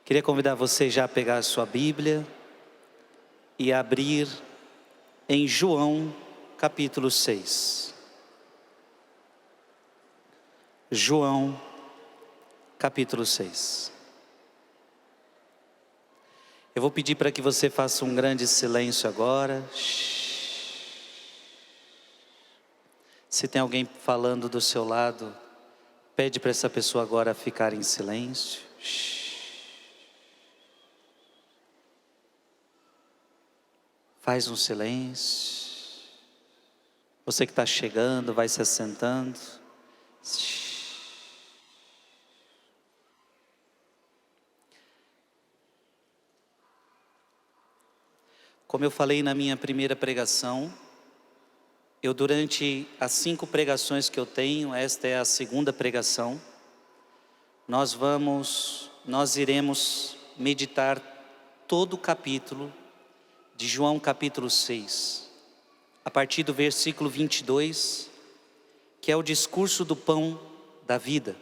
Queria convidar você já a pegar a sua Bíblia e abrir em João capítulo 6. João capítulo 6. Eu vou pedir para que você faça um grande silêncio agora. Se tem alguém falando do seu lado, pede para essa pessoa agora ficar em silêncio. Faz um silêncio. Você que está chegando, vai se assentando. Como eu falei na minha primeira pregação, durante as 5 pregações que eu tenho, esta é a segunda pregação, nós iremos meditar todo o capítulo de João capítulo 6, a partir do versículo 22, que é o discurso do pão da vida.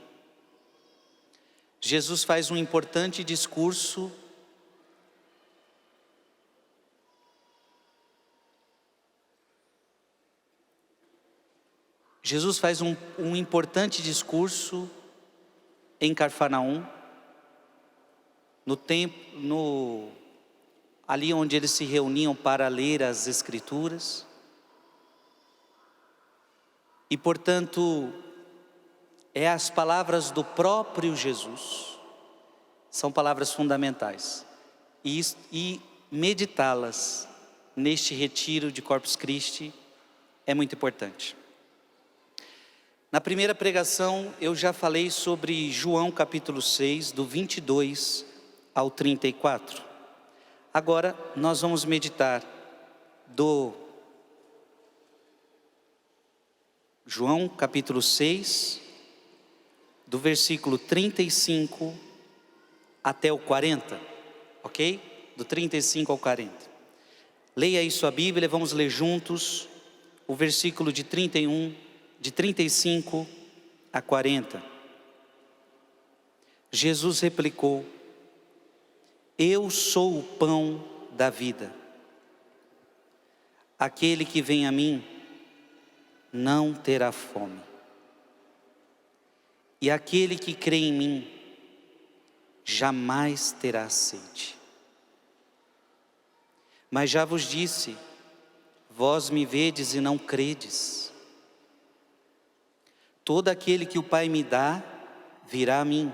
Jesus faz um importante discurso importante discurso em Cafarnaum, ali onde eles se reuniam para ler as Escrituras. E, portanto, as palavras do próprio Jesus são palavras fundamentais. E meditá-las neste retiro de Corpus Christi é muito importante. Na primeira pregação eu já falei sobre João capítulo 6, do 22 ao 34. Agora nós vamos meditar do João capítulo 6, do versículo 35 até o 40, ok? Do 35 ao 40. Leia aí sua Bíblia, vamos ler juntos o versículo de 35 a 40. Jesus replicou: Eu sou o pão da vida. Aquele que vem a mim não terá fome. E aquele que crê em mim jamais terá sede. Mas já vos disse, vós me vedes e não credes. Todo aquele que o Pai me dá, virá a mim.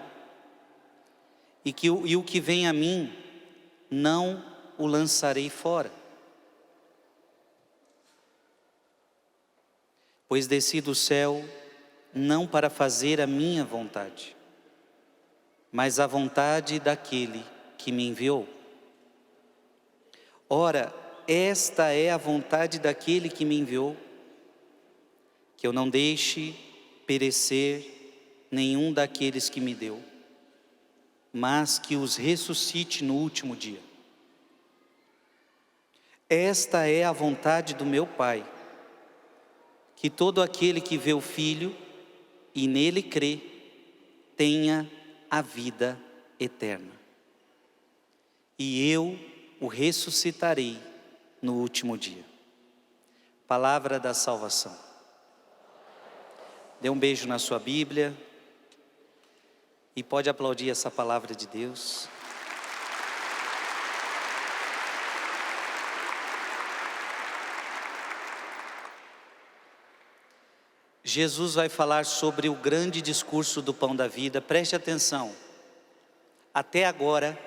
E o que vem a mim, não o lançarei fora. Pois desci do céu, não para fazer a minha vontade, mas a vontade daquele que me enviou. Ora, esta é a vontade daquele que me enviou, que eu não deixe perecer nenhum daqueles que me deu, mas que os ressuscite no último dia. Esta é a vontade do meu Pai, que todo aquele que vê o Filho e nele crê, tenha a vida eterna. E eu o ressuscitarei no último dia. Palavra da salvação. Dê um beijo na sua Bíblia e pode aplaudir essa palavra de Deus. Jesus vai falar sobre o grande discurso do pão da vida. Preste atenção. Até agora,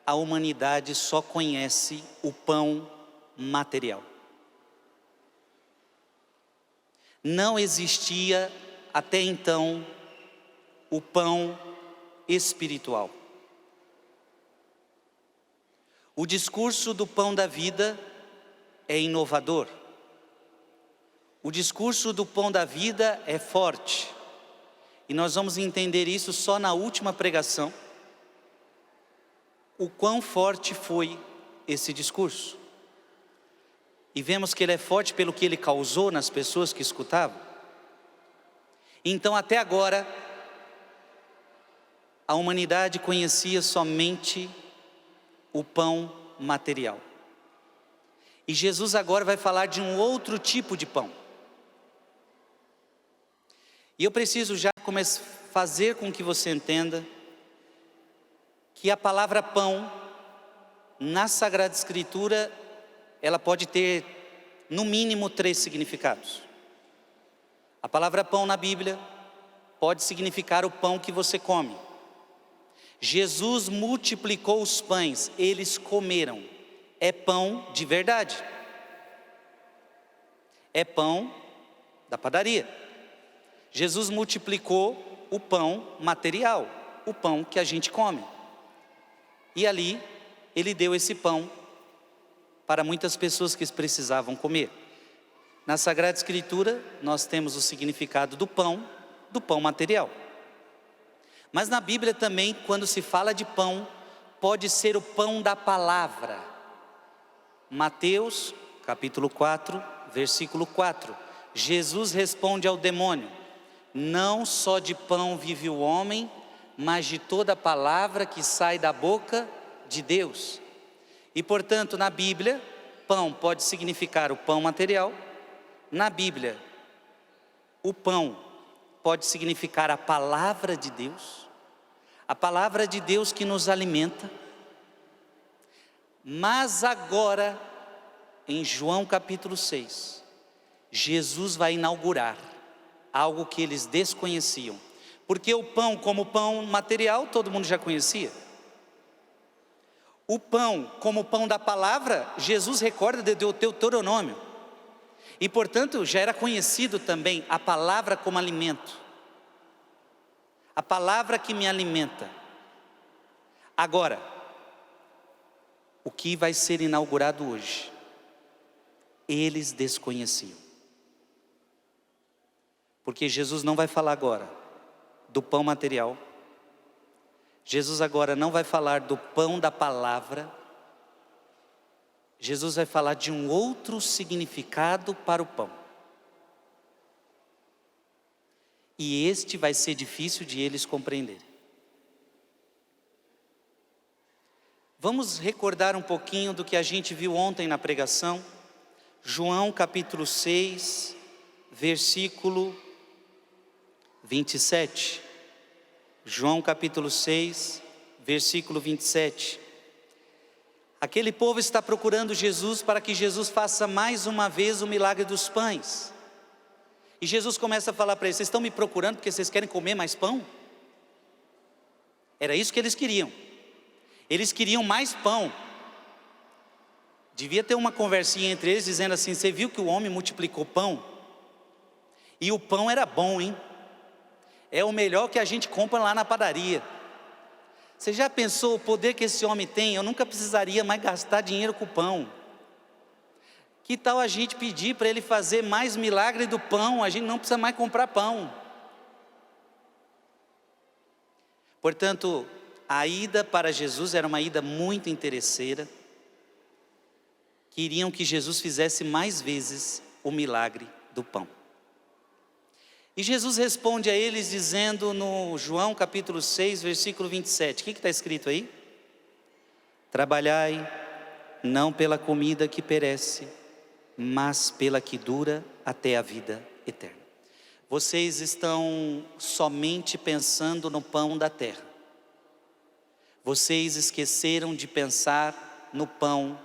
a humanidade só conhece o pão material. Não existia até então o pão espiritual. O discurso do pão da vida é inovador. O discurso do pão da vida é forte. E nós vamos entender isso só na última pregação. O quão forte foi esse discurso. E vemos que ele é forte pelo que ele causou nas pessoas que escutavam. Então até agora, a humanidade conhecia somente o pão material. E Jesus agora vai falar de um outro tipo de pão. E eu preciso já fazer com que você entenda que a palavra pão, na Sagrada Escritura, ela pode ter no mínimo 3 significados. A palavra pão na Bíblia pode significar o pão que você come. Jesus multiplicou os pães, eles comeram. É pão de verdade. É pão da padaria. Jesus multiplicou o pão material, o pão que a gente come. E ali, ele deu esse pão para muitas pessoas que precisavam comer. Na Sagrada Escritura, nós temos o significado do pão material. Mas na Bíblia também, quando se fala de pão, pode ser o pão da palavra. Mateus, capítulo 4, versículo 4. Jesus responde ao demônio: não só de pão vive o homem, mas de toda palavra que sai da boca de Deus. E portanto, na Bíblia, pão pode significar o pão material. Na Bíblia, o pão pode significar a palavra de Deus, a palavra de Deus que nos alimenta. Mas agora, em João capítulo 6, Jesus vai inaugurar algo que eles desconheciam. Porque o pão, como pão material, todo mundo já conhecia. O pão, como pão da palavra, Jesus recorda de Deuteronômio. E portanto, já era conhecido também a palavra como alimento. A palavra que me alimenta. Agora, o que vai ser inaugurado hoje, eles desconheciam. Porque Jesus não vai falar agora do pão material. Jesus agora não vai falar do pão da palavra. Jesus vai falar de um outro significado para o pão. E este vai ser difícil de eles compreenderem. Vamos recordar um pouquinho do que a gente viu ontem na pregação. João capítulo 6, versículo 27. João capítulo 6, versículo 27. Aquele povo está procurando Jesus para que Jesus faça mais uma vez o milagre dos pães. E Jesus começa a falar para eles: vocês estão me procurando porque vocês querem comer mais pão? Era isso que eles queriam. Eles queriam mais pão. Devia ter uma conversinha entre eles dizendo assim: você viu que o homem multiplicou pão? E o pão era bom, hein? É o melhor que a gente compra lá na padaria. Você já pensou o poder que esse homem tem? Eu nunca precisaria mais gastar dinheiro com pão. Que tal a gente pedir para ele fazer mais milagre do pão? A gente não precisa mais comprar pão. Portanto, a ida para Jesus era uma ida muito interesseira. Queriam que Jesus fizesse mais vezes o milagre do pão. E Jesus responde a eles dizendo no João capítulo 6, versículo 27. O que está escrito aí? Trabalhai não pela comida que perece, mas pela que dura até a vida eterna. Vocês estão somente pensando no pão da terra. Vocês esqueceram de pensar no pão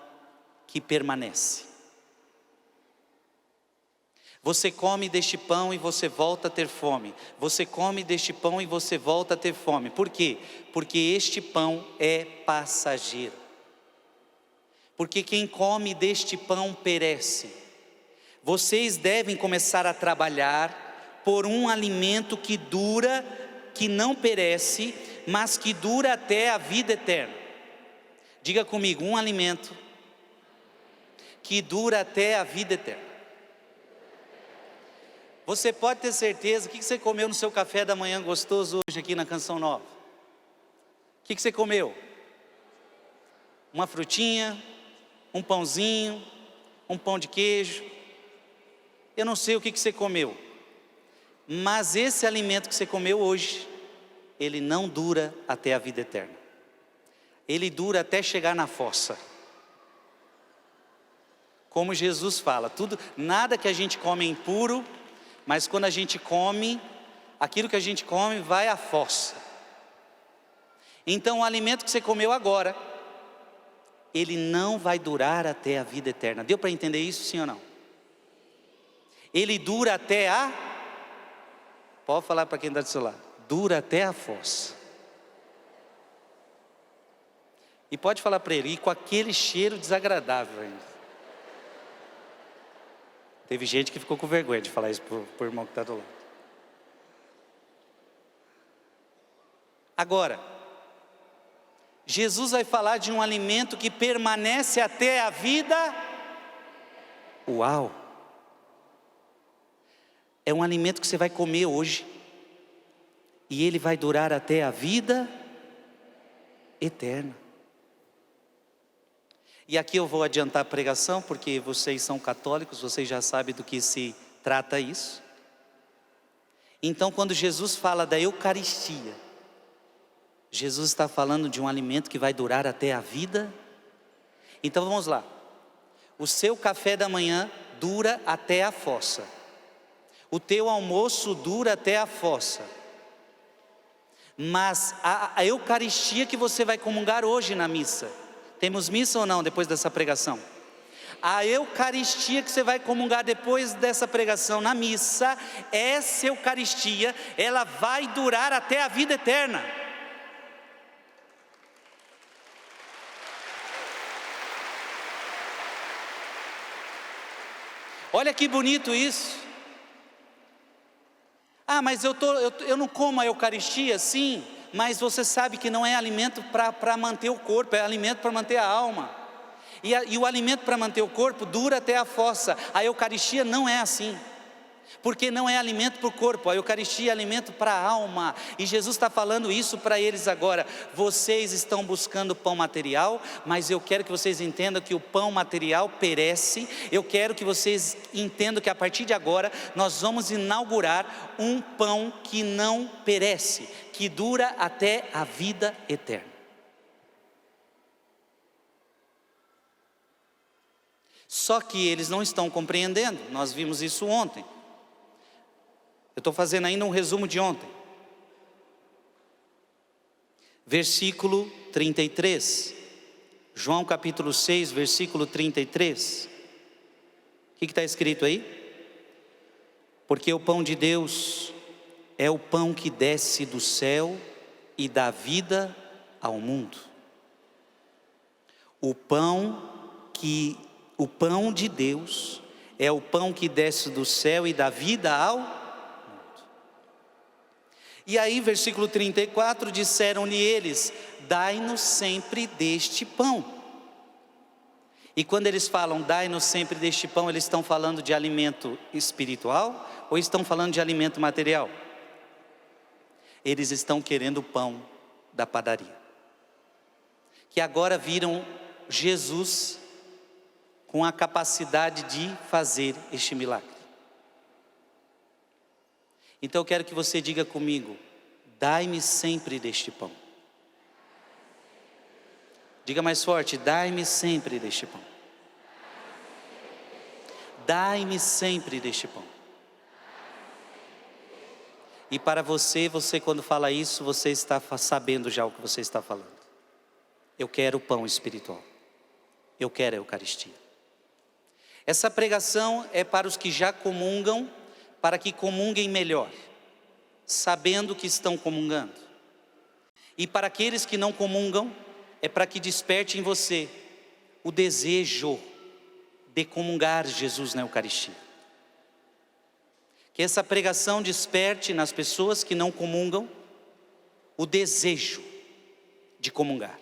que permanece. Você come deste pão e você volta a ter fome. Você come deste pão e você volta a ter fome. Por quê? Porque este pão é passageiro. Porque quem come deste pão perece. Vocês devem começar a trabalhar por um alimento que dura, que não perece, mas que dura até a vida eterna. Diga comigo: um alimento que dura até a vida eterna. Você pode ter certeza. O que você comeu no seu café da manhã gostoso hoje aqui na Canção Nova? O que você comeu? Uma frutinha, um pãozinho, um pão de queijo. Eu não sei o que você comeu, mas esse alimento que você comeu hoje ele não dura até a vida eterna. Ele dura até chegar na fossa. Como Jesus fala, nada que a gente come é impuro, mas quando a gente come, aquilo que a gente come vai à fossa. Então o alimento que você comeu agora, ele não vai durar até a vida eterna. Deu para entender isso, sim ou não? Ele dura até pode falar para quem está do seu lado, dura até a fossa. E pode falar para ele, e com aquele cheiro desagradável ainda. Teve gente que ficou com vergonha de falar isso para o irmão que está do lado. Agora, Jesus vai falar de um alimento que permanece até a vida. Uau! É um alimento que você vai comer hoje, e ele vai durar até a vida eterna. E aqui eu vou adiantar a pregação, porque vocês são católicos, vocês já sabem do que se trata isso. Então, quando Jesus fala da Eucaristia, Jesus está falando de um alimento que vai durar até a vida. Então vamos lá. O seu café da manhã dura até a fossa. O teu almoço dura até a fossa. Mas a Eucaristia que você vai comungar hoje na missa, temos missa ou não depois dessa pregação? A Eucaristia que você vai comungar depois dessa pregação na missa, essa Eucaristia, ela vai durar até a vida eterna. Olha que bonito isso. Mas eu não como a Eucaristia? Sim, mas você sabe que não é alimento para manter o corpo, é alimento para manter a alma. E o alimento para manter o corpo dura até a fossa. A Eucaristia não é assim, porque não é alimento para o corpo, a Eucaristia é alimento para a alma. E Jesus está falando isso para eles agora. Vocês estão buscando pão material, mas eu quero que vocês entendam que o pão material perece. Eu quero que vocês entendam que a partir de agora nós vamos inaugurar um pão que não perece, que dura até a vida eterna. Só que eles não estão compreendendo, nós vimos isso ontem. Eu estou fazendo ainda um resumo de ontem. Versículo 33. João capítulo 6, versículo 33. O que está escrito aí? Porque o pão de Deus é o pão que desce do céu e dá vida ao mundo. O pão de Deus é o pão que desce do céu e dá vida ao mundo. E aí, versículo 34, disseram-lhe eles: dai-nos sempre deste pão. E quando eles falam dai-nos sempre deste pão, eles estão falando de alimento espiritual ou estão falando de alimento material? Eles estão querendo o pão da padaria, que agora viram Jesus com a capacidade de fazer este milagre. Então eu quero que você diga comigo: dai-me sempre deste pão. Diga mais forte: dai-me sempre deste pão. Dai-me sempre deste pão. E para você quando fala isso, você está sabendo já o que você está falando. Eu quero o pão espiritual. Eu quero a Eucaristia. Essa pregação é para os que já comungam, para que comunguem melhor, sabendo que estão comungando. E para aqueles que não comungam, é para que desperte em você o desejo de comungar Jesus na Eucaristia. Que essa pregação desperte nas pessoas que não comungam o desejo de comungar.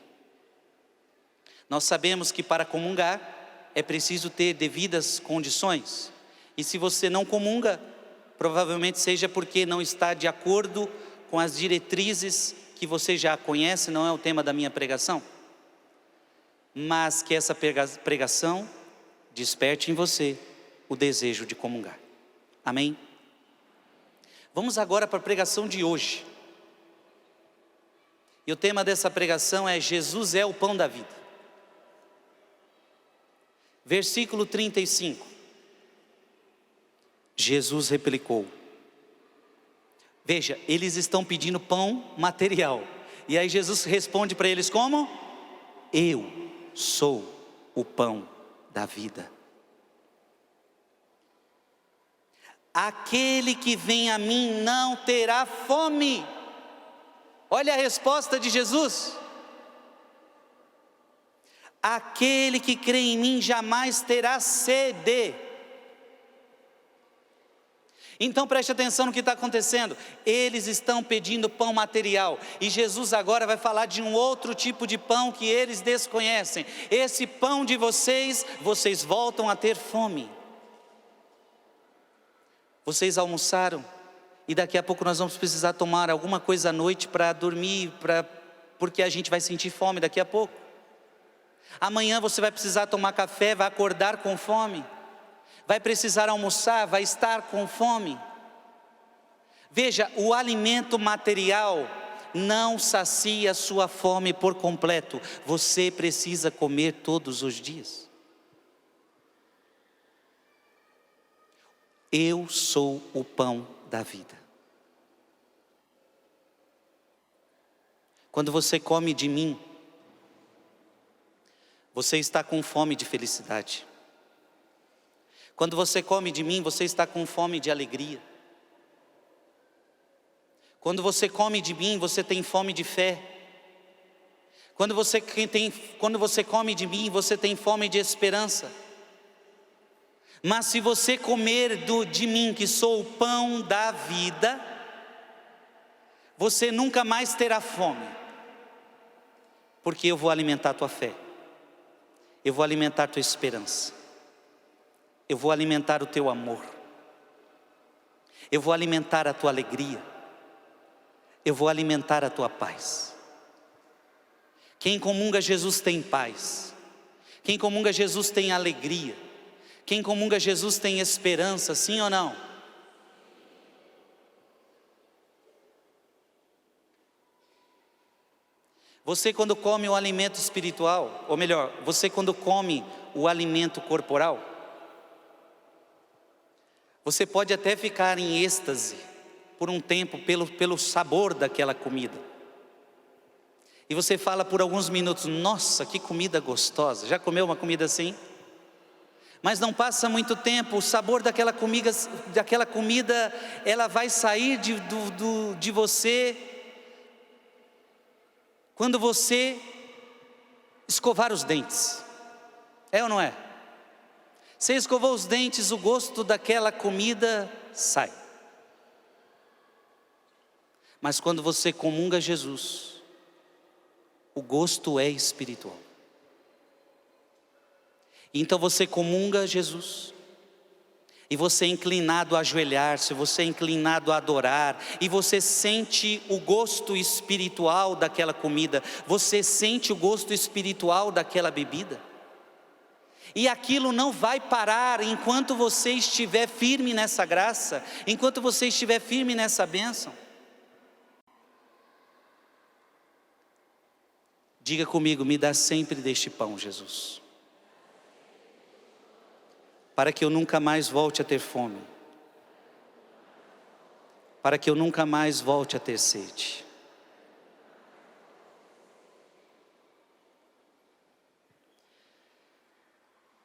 Nós sabemos que para comungar é preciso ter devidas condições. E se você não comunga, provavelmente seja porque não está de acordo com as diretrizes que você já conhece, não é o tema da minha pregação. Mas que essa pregação desperte em você o desejo de comungar. Amém? Vamos agora para a pregação de hoje. E o tema dessa pregação é: Jesus é o pão da vida. Versículo 35. Jesus replicou. Veja, eles estão pedindo pão material. E aí Jesus responde para eles como? Eu sou o pão da vida. Aquele que vem a mim não terá fome. Olha a resposta de Jesus. Aquele que crê em mim jamais terá sede. Então preste atenção no que está acontecendo. Eles estão pedindo pão material, e Jesus agora vai falar de um outro tipo de pão que eles desconhecem. Esse pão de vocês voltam a ter fome. Vocês almoçaram, e daqui a pouco nós vamos precisar tomar alguma coisa à noite para dormir, porque a gente vai sentir fome daqui a pouco. Amanhã você vai precisar tomar café, vai acordar com fome. Vai precisar almoçar, vai estar com fome. Veja, o alimento material não sacia a sua fome por completo. Você precisa comer todos os dias. Eu sou o pão da vida. Quando você come de mim, você está com fome de felicidade. Quando você come de mim, você está com fome de alegria. Quando você come de mim, você tem fome de fé. Quando você come de mim, você tem fome de esperança. Mas se você comer de mim, que sou o pão da vida, você nunca mais terá fome, porque eu vou alimentar a tua fé, eu vou alimentar a tua esperança, eu vou alimentar o teu amor, eu vou alimentar a tua alegria, eu vou alimentar a tua paz. Quem comunga Jesus tem paz, quem comunga Jesus tem alegria, quem comunga Jesus tem esperança, sim ou não? Você quando come o alimento espiritual, ou melhor, você quando come o alimento corporal, você pode até ficar em êxtase por um tempo pelo sabor daquela comida. E você fala por alguns minutos: nossa, que comida gostosa. Já comeu uma comida assim? Mas não passa muito tempo, o sabor daquela comida, ela vai sair de você quando você escovar os dentes. É ou não é? Você escovou os dentes, o gosto daquela comida sai. Mas quando você comunga Jesus, o gosto é espiritual. Então você comunga Jesus, e você é inclinado a ajoelhar-se, você é inclinado a adorar, e você sente o gosto espiritual daquela comida, você sente o gosto espiritual daquela bebida. E aquilo não vai parar enquanto você estiver firme nessa graça, enquanto você estiver firme nessa bênção. Diga comigo: me dá sempre deste pão, Jesus, para que eu nunca mais volte a ter fome, para que eu nunca mais volte a ter sede.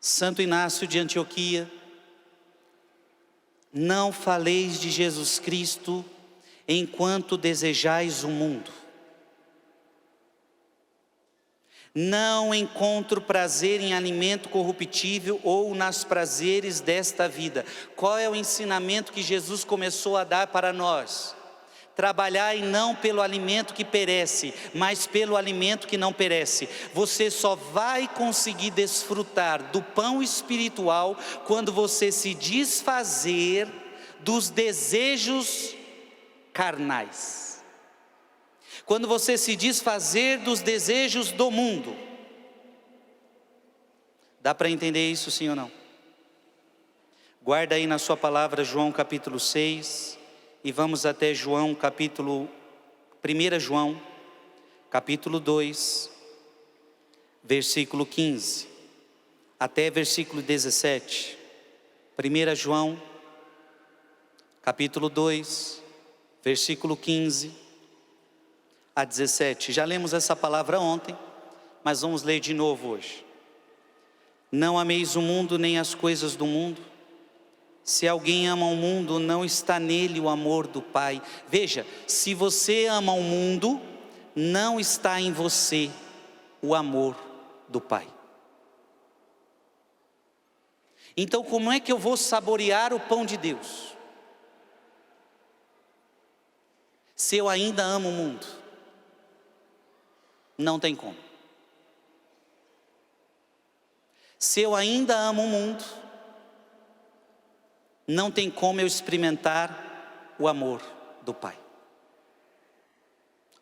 Santo Inácio de Antioquia: não faleis de Jesus Cristo enquanto desejais o mundo. Não encontro prazer em alimento corruptível ou nas prazeres desta vida. Qual é o ensinamento que Jesus começou a dar para nós? Trabalhai não pelo alimento que perece, mas pelo alimento que não perece. Você só vai conseguir desfrutar do pão espiritual quando você se desfazer dos desejos carnais. Quando você se desfazer dos desejos do mundo. Dá para entender isso, sim ou não? Guarda aí na sua palavra João capítulo 6, e vamos até João capítulo 1 João, capítulo 2, versículo 15, até versículo 17. 1 João, capítulo 2, versículo 15 a 17. Já lemos essa palavra ontem, mas vamos ler de novo hoje. Não ameis o mundo nem as coisas do mundo. Se alguém ama o mundo, não está nele o amor do Pai. Veja, se você ama o mundo, não está em você o amor do Pai. Então, como é que eu vou saborear o pão de Deus, se eu ainda amo o mundo? Não tem como. Se eu ainda amo o mundo, não tem como eu experimentar o amor do Pai.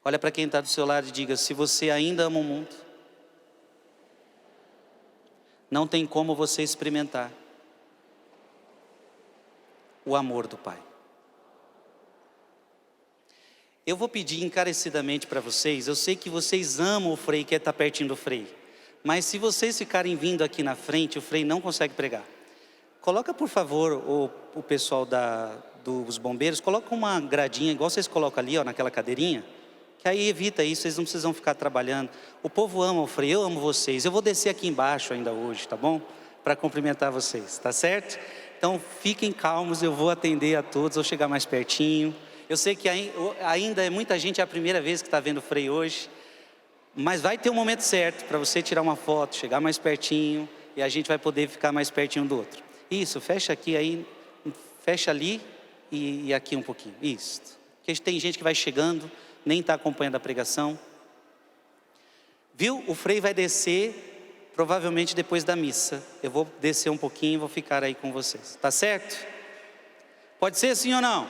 Olha para quem está do seu lado e diga: se você ainda ama o mundo, não tem como você experimentar o amor do Pai. Eu vou pedir encarecidamente para vocês, eu sei que vocês amam o Frei, quer estar pertinho do Frei, mas se vocês ficarem vindo aqui na frente, o Frei não consegue pregar. Coloca, por favor, o pessoal dos bombeiros, coloca uma gradinha, igual vocês colocam ali, ó, naquela cadeirinha, que aí evita isso, vocês não precisam ficar trabalhando. O povo ama o Frei, eu amo vocês. Eu vou descer aqui embaixo ainda hoje, tá bom? Para cumprimentar vocês, tá certo? Então fiquem calmos, eu vou atender a todos, vou chegar mais pertinho. Eu sei que ainda é muita gente, é a primeira vez que está vendo o Frei hoje, mas vai ter um momento certo para você tirar uma foto, chegar mais pertinho, e a gente vai poder ficar mais pertinho do outro. Isso, fecha aqui aí, fecha ali e aqui um pouquinho, isso. Porque tem gente que vai chegando, nem está acompanhando a pregação. Viu? O Frei vai descer, provavelmente depois da missa. Eu vou descer um pouquinho e vou ficar aí com vocês, tá certo? Pode ser sim ou não?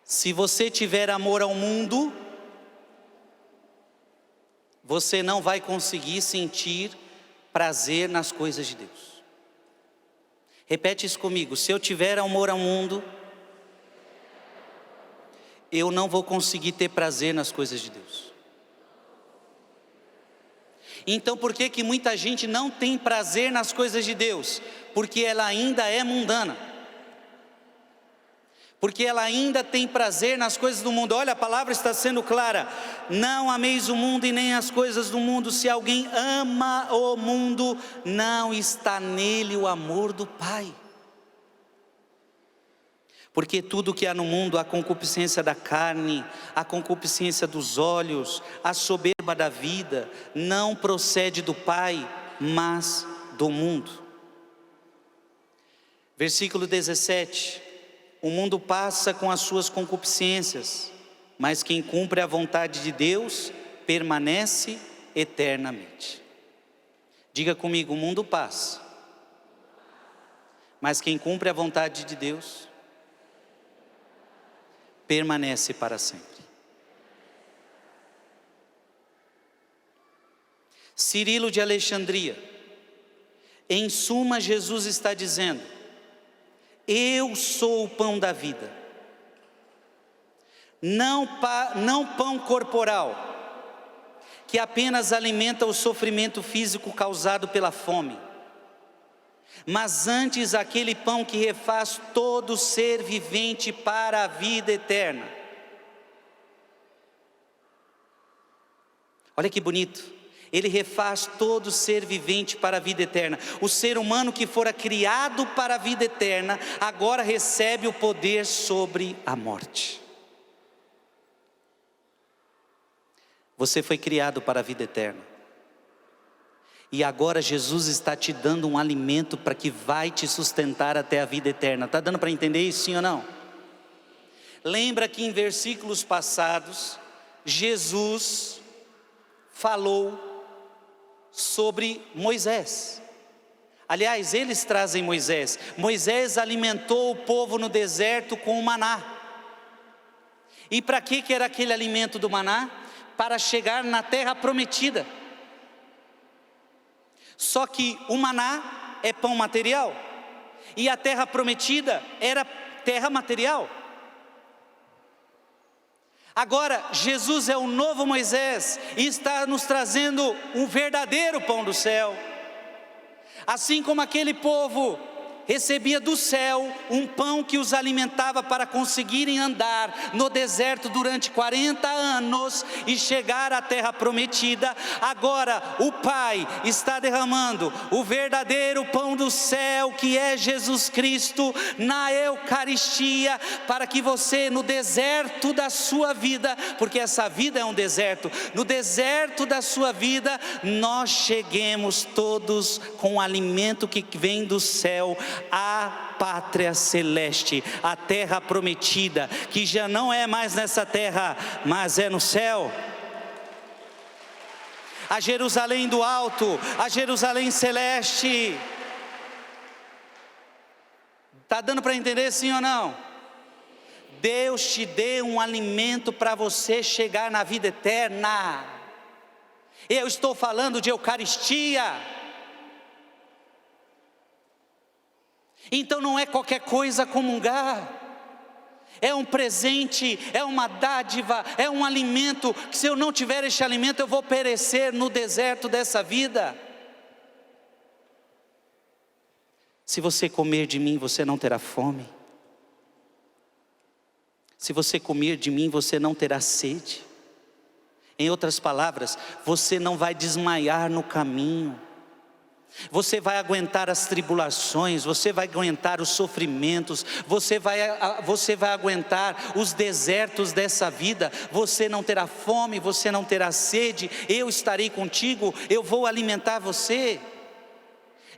Se você tiver amor ao mundo, você não vai conseguir sentir prazer nas coisas de Deus. Repete isso comigo: se eu tiver amor ao mundo, eu não vou conseguir ter prazer nas coisas de Deus. Então por que muita gente não tem prazer nas coisas de Deus? Porque ela ainda é mundana. Porque ela ainda tem prazer nas coisas do mundo. Olha, a palavra está sendo clara: não ameis o mundo e nem as coisas do mundo. Se alguém ama o mundo, não está nele o amor do Pai. Porque tudo que há no mundo, a concupiscência da carne, a concupiscência dos olhos, a soberba da vida, não procede do Pai, mas do mundo. Versículo 17: o mundo passa com as suas concupiscências, mas quem cumpre a vontade de Deus permanece eternamente. Diga comigo: o mundo passa, mas quem cumpre a vontade de Deus permanece para sempre. Cirilo de Alexandria, em suma, Jesus está dizendo: eu sou o pão da vida. Não pão corporal, que apenas alimenta o sofrimento físico causado pela fome, mas antes aquele pão que refaz todo ser vivente para a vida eterna. Olha que bonito. Ele refaz todo ser vivente para a vida eterna. O ser humano que fora criado para a vida eterna, agora recebe o poder sobre a morte. Você foi criado para a vida eterna. E agora Jesus está te dando um alimento para que vai te sustentar até a vida eterna. Está dando para entender isso, sim ou não? Lembra que em versículos passados, Jesus falou sobre Moisés. Aliás, eles trazem Moisés. Moisés alimentou o povo no deserto com o maná. E para que era aquele alimento do maná? Para chegar na terra prometida. Só que o maná é pão material, e a terra prometida era terra material. Agora, Jesus é o novo Moisés e está nos trazendo um verdadeiro pão do céu. Assim como aquele povo recebia do céu um pão que os alimentava para conseguirem andar no deserto durante 40 anos e chegar à terra prometida, agora o Pai está derramando o verdadeiro pão do céu, que é Jesus Cristo, na Eucaristia, para que você, no deserto da sua vida, porque essa vida é um deserto, no deserto da sua vida, nós cheguemos todos com o alimento que vem do céu, a pátria celeste, a terra prometida, que já não é mais nessa terra, mas é no céu. A Jerusalém do alto, a Jerusalém celeste. Está dando para entender, sim ou não? Deus te deu um alimento para você chegar na vida eterna. Eu estou falando de Eucaristia. Então não é qualquer coisa comungar, é um presente, é uma dádiva, é um alimento, que se eu não tiver este alimento eu vou perecer no deserto dessa vida. Se você comer de mim, você não terá fome. Se você comer de mim, você não terá sede. Em outras palavras, você não vai desmaiar no caminho. Você vai aguentar as tribulações, você vai aguentar os sofrimentos, você vai aguentar os desertos dessa vida. Você não terá fome, você não terá sede. Eu estarei contigo, eu vou alimentar você.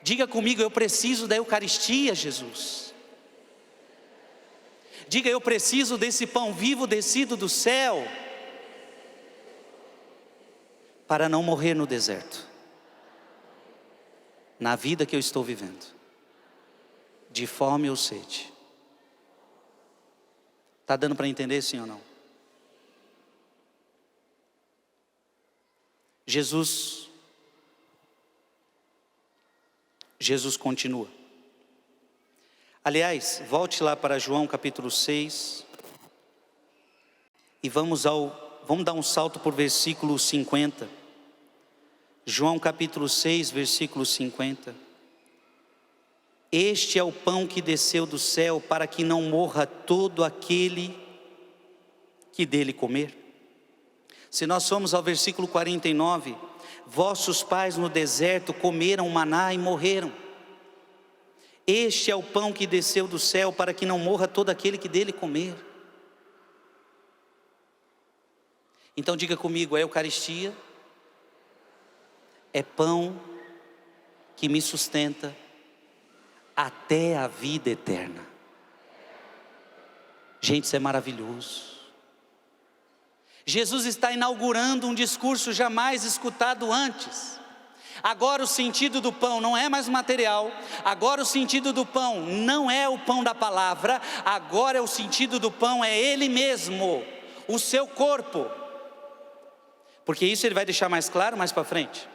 Diga comigo: eu preciso da Eucaristia, Jesus. Diga: eu preciso desse pão vivo descido do céu, para não morrer no deserto, na vida que eu estou vivendo, de fome ou sede. Está dando para entender, sim ou não? Jesus continua. Aliás, volte lá para João capítulo 6, e vamos dar um salto por versículo 50. João capítulo 6, versículo 50. Este é o pão que desceu do céu, para que não morra todo aquele que dele comer. Se nós formos ao versículo 49, vossos pais no deserto comeram maná e morreram. Este é o pão que desceu do céu, para que não morra todo aquele que dele comer. Então diga comigo: a Eucaristia é pão que me sustenta até a vida eterna. Gente, isso é maravilhoso. Jesus está inaugurando um discurso jamais escutado antes. Agora o sentido do pão não é mais material. Agora o sentido do pão não é o pão da palavra. Agora o sentido do pão é Ele mesmo, o seu corpo. Porque isso ele vai deixar mais claro mais para frente.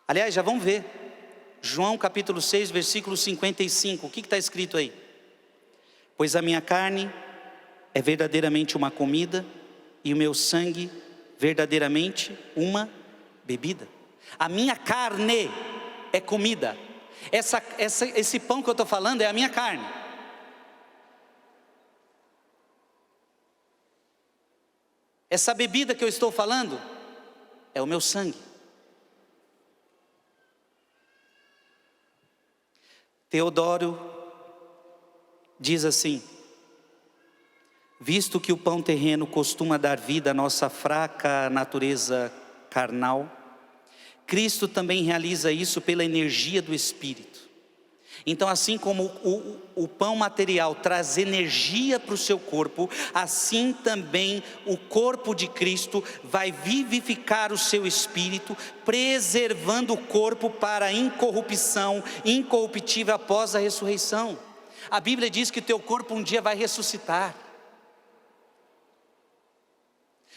Aliás, já vamos ver. João capítulo 6, versículo 55. O que está escrito aí? Pois a minha carne é verdadeiramente uma comida, e o meu sangue verdadeiramente uma bebida. A minha carne é comida. Esse pão que eu estou falando é a minha carne. Essa bebida que eu estou falando é o meu sangue. Teodoro diz assim: visto que o pão terreno costuma dar vida à nossa fraca natureza carnal, Cristo também realiza isso pela energia do Espírito. Então, assim como o pão material traz energia para o seu corpo, assim também o corpo de Cristo vai vivificar o seu espírito, preservando o corpo para a incorrupção, incorruptível após a ressurreição. A Bíblia diz que o teu corpo um dia vai ressuscitar.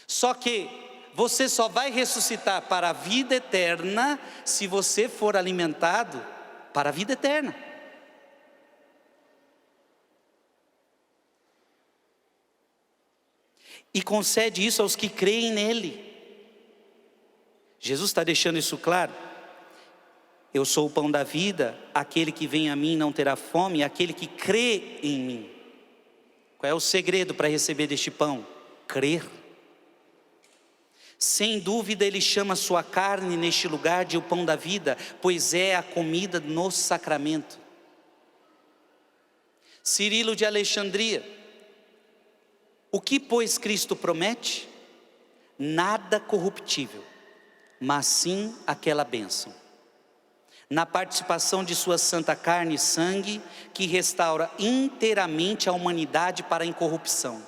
Só que você só vai ressuscitar para a vida eterna se você for alimentado para a vida eterna. E concede isso aos que creem nele. Jesus está deixando isso claro. Eu sou o pão da vida, aquele que vem a mim não terá fome, aquele que crê em mim. Qual é o segredo para receber deste pão? Crer. Sem dúvida ele chama sua carne neste lugar de o pão da vida, pois é a comida no sacramento. Cirilo de Alexandria: o que, pois, Cristo promete? Nada corruptível, mas sim aquela bênção, na participação de sua santa carne e sangue, que restaura inteiramente a humanidade para a incorrupção,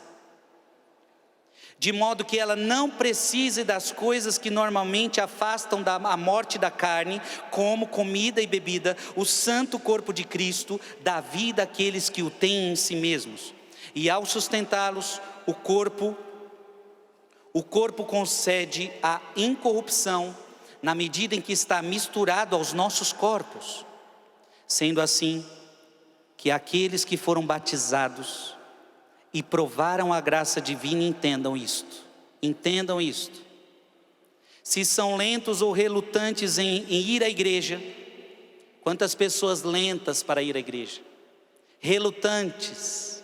de modo que ela não precise das coisas que normalmente afastam a morte da carne, como comida e bebida. O santo corpo de Cristo dá vida àqueles que o têm em si mesmos, e ao sustentá-los, o corpo concede a incorrupção, na medida em que está misturado aos nossos corpos. Sendo assim, que aqueles que foram batizados e provaram a graça divina entendam isto. Se são lentos ou relutantes em ir à igreja, quantas pessoas lentas para ir à igreja? Relutantes.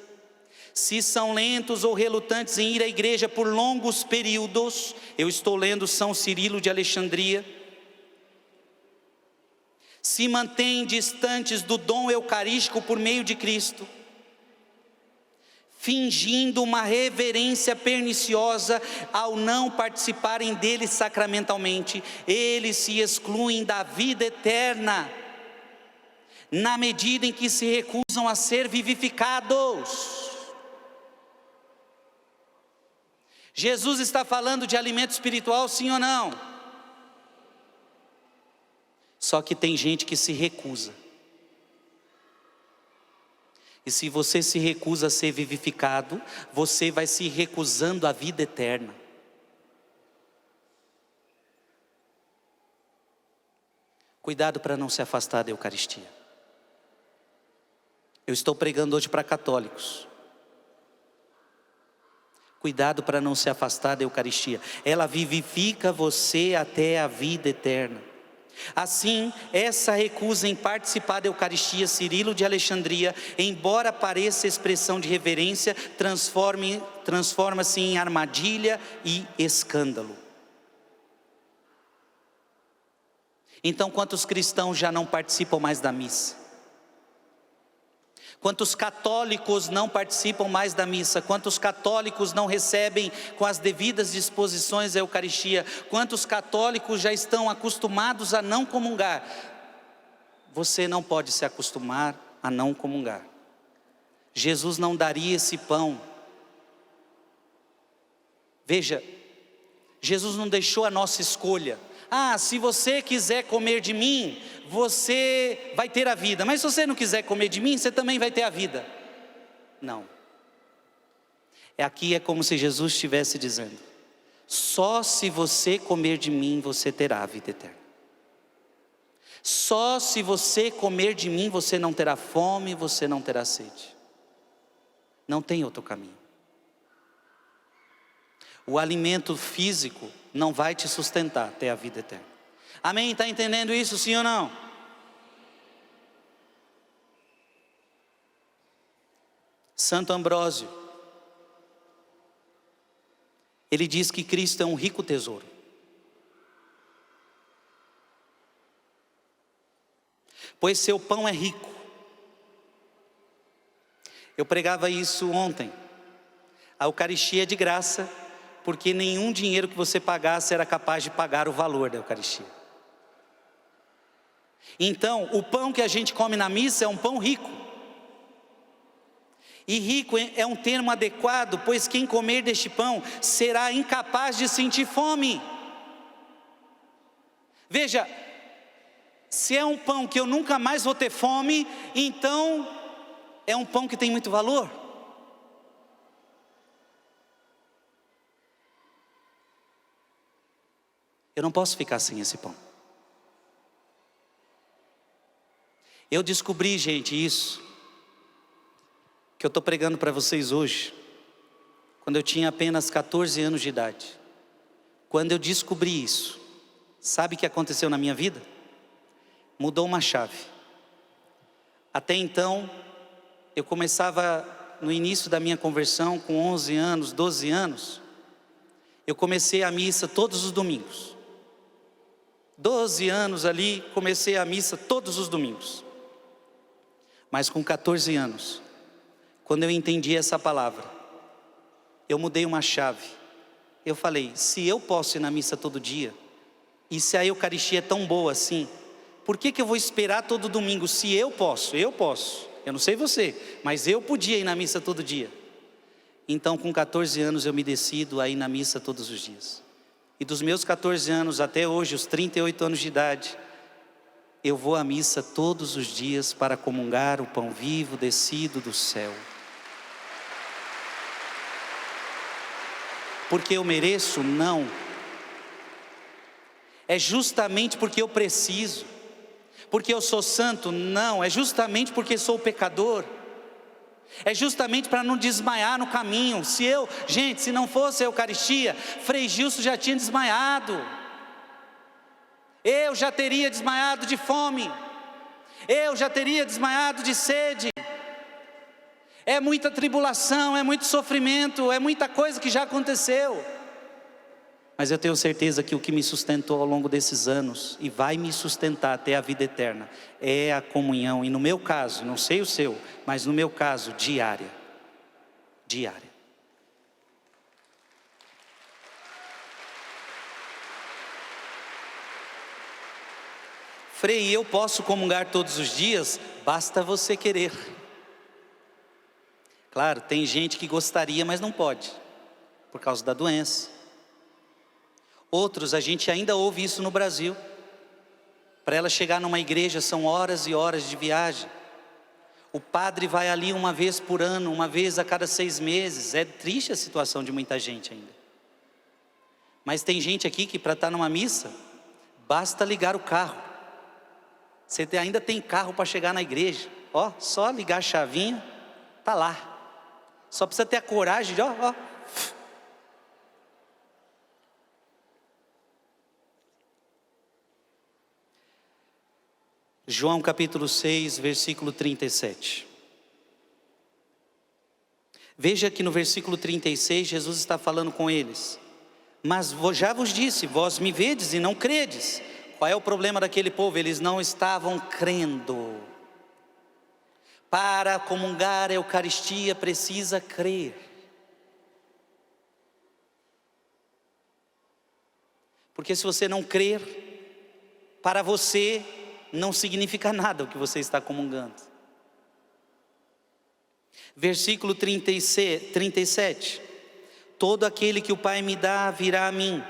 Se são lentos ou relutantes em ir à igreja por longos períodos, eu estou lendo São Cirilo de Alexandria, se mantêm distantes do dom eucarístico por meio de Cristo, fingindo uma reverência perniciosa ao não participarem dele sacramentalmente, eles se excluem da vida eterna, na medida em que se recusam a ser vivificados. Jesus está falando de alimento espiritual, sim ou não? Só que tem gente que se recusa. E se você se recusa a ser vivificado, você vai se recusando à vida eterna. Cuidado para não se afastar da Eucaristia. Eu estou pregando hoje para católicos. Cuidado para não se afastar da Eucaristia. Ela vivifica você até a vida eterna. Assim, essa recusa em participar da Eucaristia, Cirilo de Alexandria, embora pareça expressão de reverência, transforma-se em armadilha e escândalo. Então, quantos cristãos já não participam mais da missa? Quantos católicos não participam mais da missa? Quantos católicos não recebem com as devidas disposições a Eucaristia? Quantos católicos já estão acostumados a não comungar? Você não pode se acostumar a não comungar. Jesus não daria esse pão. Veja, Jesus não deixou a nossa escolha. Se você quiser comer de mim, você vai ter a vida. Mas se você não quiser comer de mim, você também vai ter a vida. Não. Aqui é como se Jesus estivesse dizendo: só se você comer de mim, você terá a vida eterna. Só se você comer de mim, você não terá fome, você não terá sede. Não tem outro caminho. O alimento físico não vai te sustentar até a vida eterna. Amém? Está entendendo isso, sim ou não? Santo Ambrósio, ele diz que Cristo é um rico tesouro. Pois seu pão é rico. Eu pregava isso ontem. A Eucaristia é de graça, porque nenhum dinheiro que você pagasse era capaz de pagar o valor da Eucaristia. Então, o pão que a gente come na missa é um pão rico. E rico é um termo adequado, pois quem comer deste pão será incapaz de sentir fome. Veja, se é um pão que eu nunca mais vou ter fome, então é um pão que tem muito valor. Eu não posso ficar sem esse pão. Eu descobri, gente, isso que eu estou pregando para vocês hoje, quando eu tinha apenas 14 anos de idade. Quando eu descobri isso, sabe o que aconteceu na minha vida? Mudou uma chave. Até então, eu começava no início da minha conversão, com 11 anos, 12 anos, eu comecei a missa todos os domingos. 12 anos ali, comecei a missa todos os domingos. Mas com 14 anos, quando eu entendi essa palavra, eu mudei uma chave. Eu falei, se eu posso ir na missa todo dia, e se a Eucaristia é tão boa assim, por que eu vou esperar todo domingo? Se eu posso. Eu não sei você, mas eu podia ir na missa todo dia. Então com 14 anos eu me decido a ir na missa todos os dias. E dos meus 14 anos até hoje, os 38 anos de idade, eu vou à missa todos os dias para comungar o pão vivo descido do céu. Porque eu mereço? Não. É justamente porque eu preciso. Porque eu sou santo? Não. É justamente porque sou pecador. É justamente para não desmaiar no caminho. Se não fosse a Eucaristia, Frei Gilson já tinha desmaiado. Eu já teria desmaiado de fome. Eu já teria desmaiado de sede. É muita tribulação, é muito sofrimento, é muita coisa que já aconteceu. Mas eu tenho certeza que o que me sustentou ao longo desses anos, e vai me sustentar até a vida eterna, é a comunhão. E no meu caso, não sei o seu, mas no meu caso, diária. Diária. Frei, eu posso comungar todos os dias? Basta você querer. Claro, tem gente que gostaria, mas não pode, por causa da doença. Outros, a gente ainda ouve isso no Brasil. Para ela chegar numa igreja são horas e horas de viagem. O padre vai ali uma vez por ano, uma vez a cada 6 meses. É triste a situação de muita gente ainda. Mas tem gente aqui que para estar numa missa, basta ligar o carro. Você ainda tem carro para chegar na igreja. Só ligar a chavinha, tá lá. Só precisa ter a coragem de João capítulo 6, versículo 37. Veja que no versículo 36, Jesus está falando com eles. Mas já vos disse, vós me vedes e não credes. Qual é o problema daquele povo? Eles não estavam crendo. Para comungar a Eucaristia precisa crer. Porque se você não crer, para você não significa nada o que você está comungando. Versículo 37. Todo aquele que o Pai me dá virá a mim,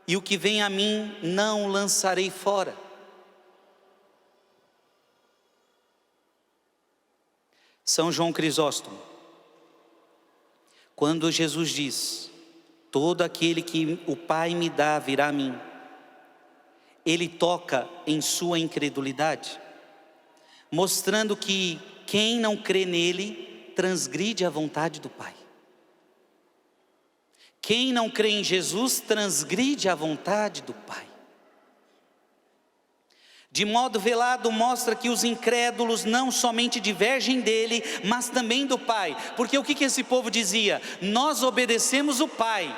e o que vem a mim não lançarei fora. São João Crisóstomo, quando Jesus diz, todo aquele que o Pai me dá virá a mim, ele toca em sua incredulidade, mostrando que quem não crê nele, transgride a vontade do Pai. Quem não crê em Jesus, transgride a vontade do Pai. De modo velado mostra que os incrédulos não somente divergem dele, mas também do Pai. Porque o que esse povo dizia? Nós obedecemos o Pai.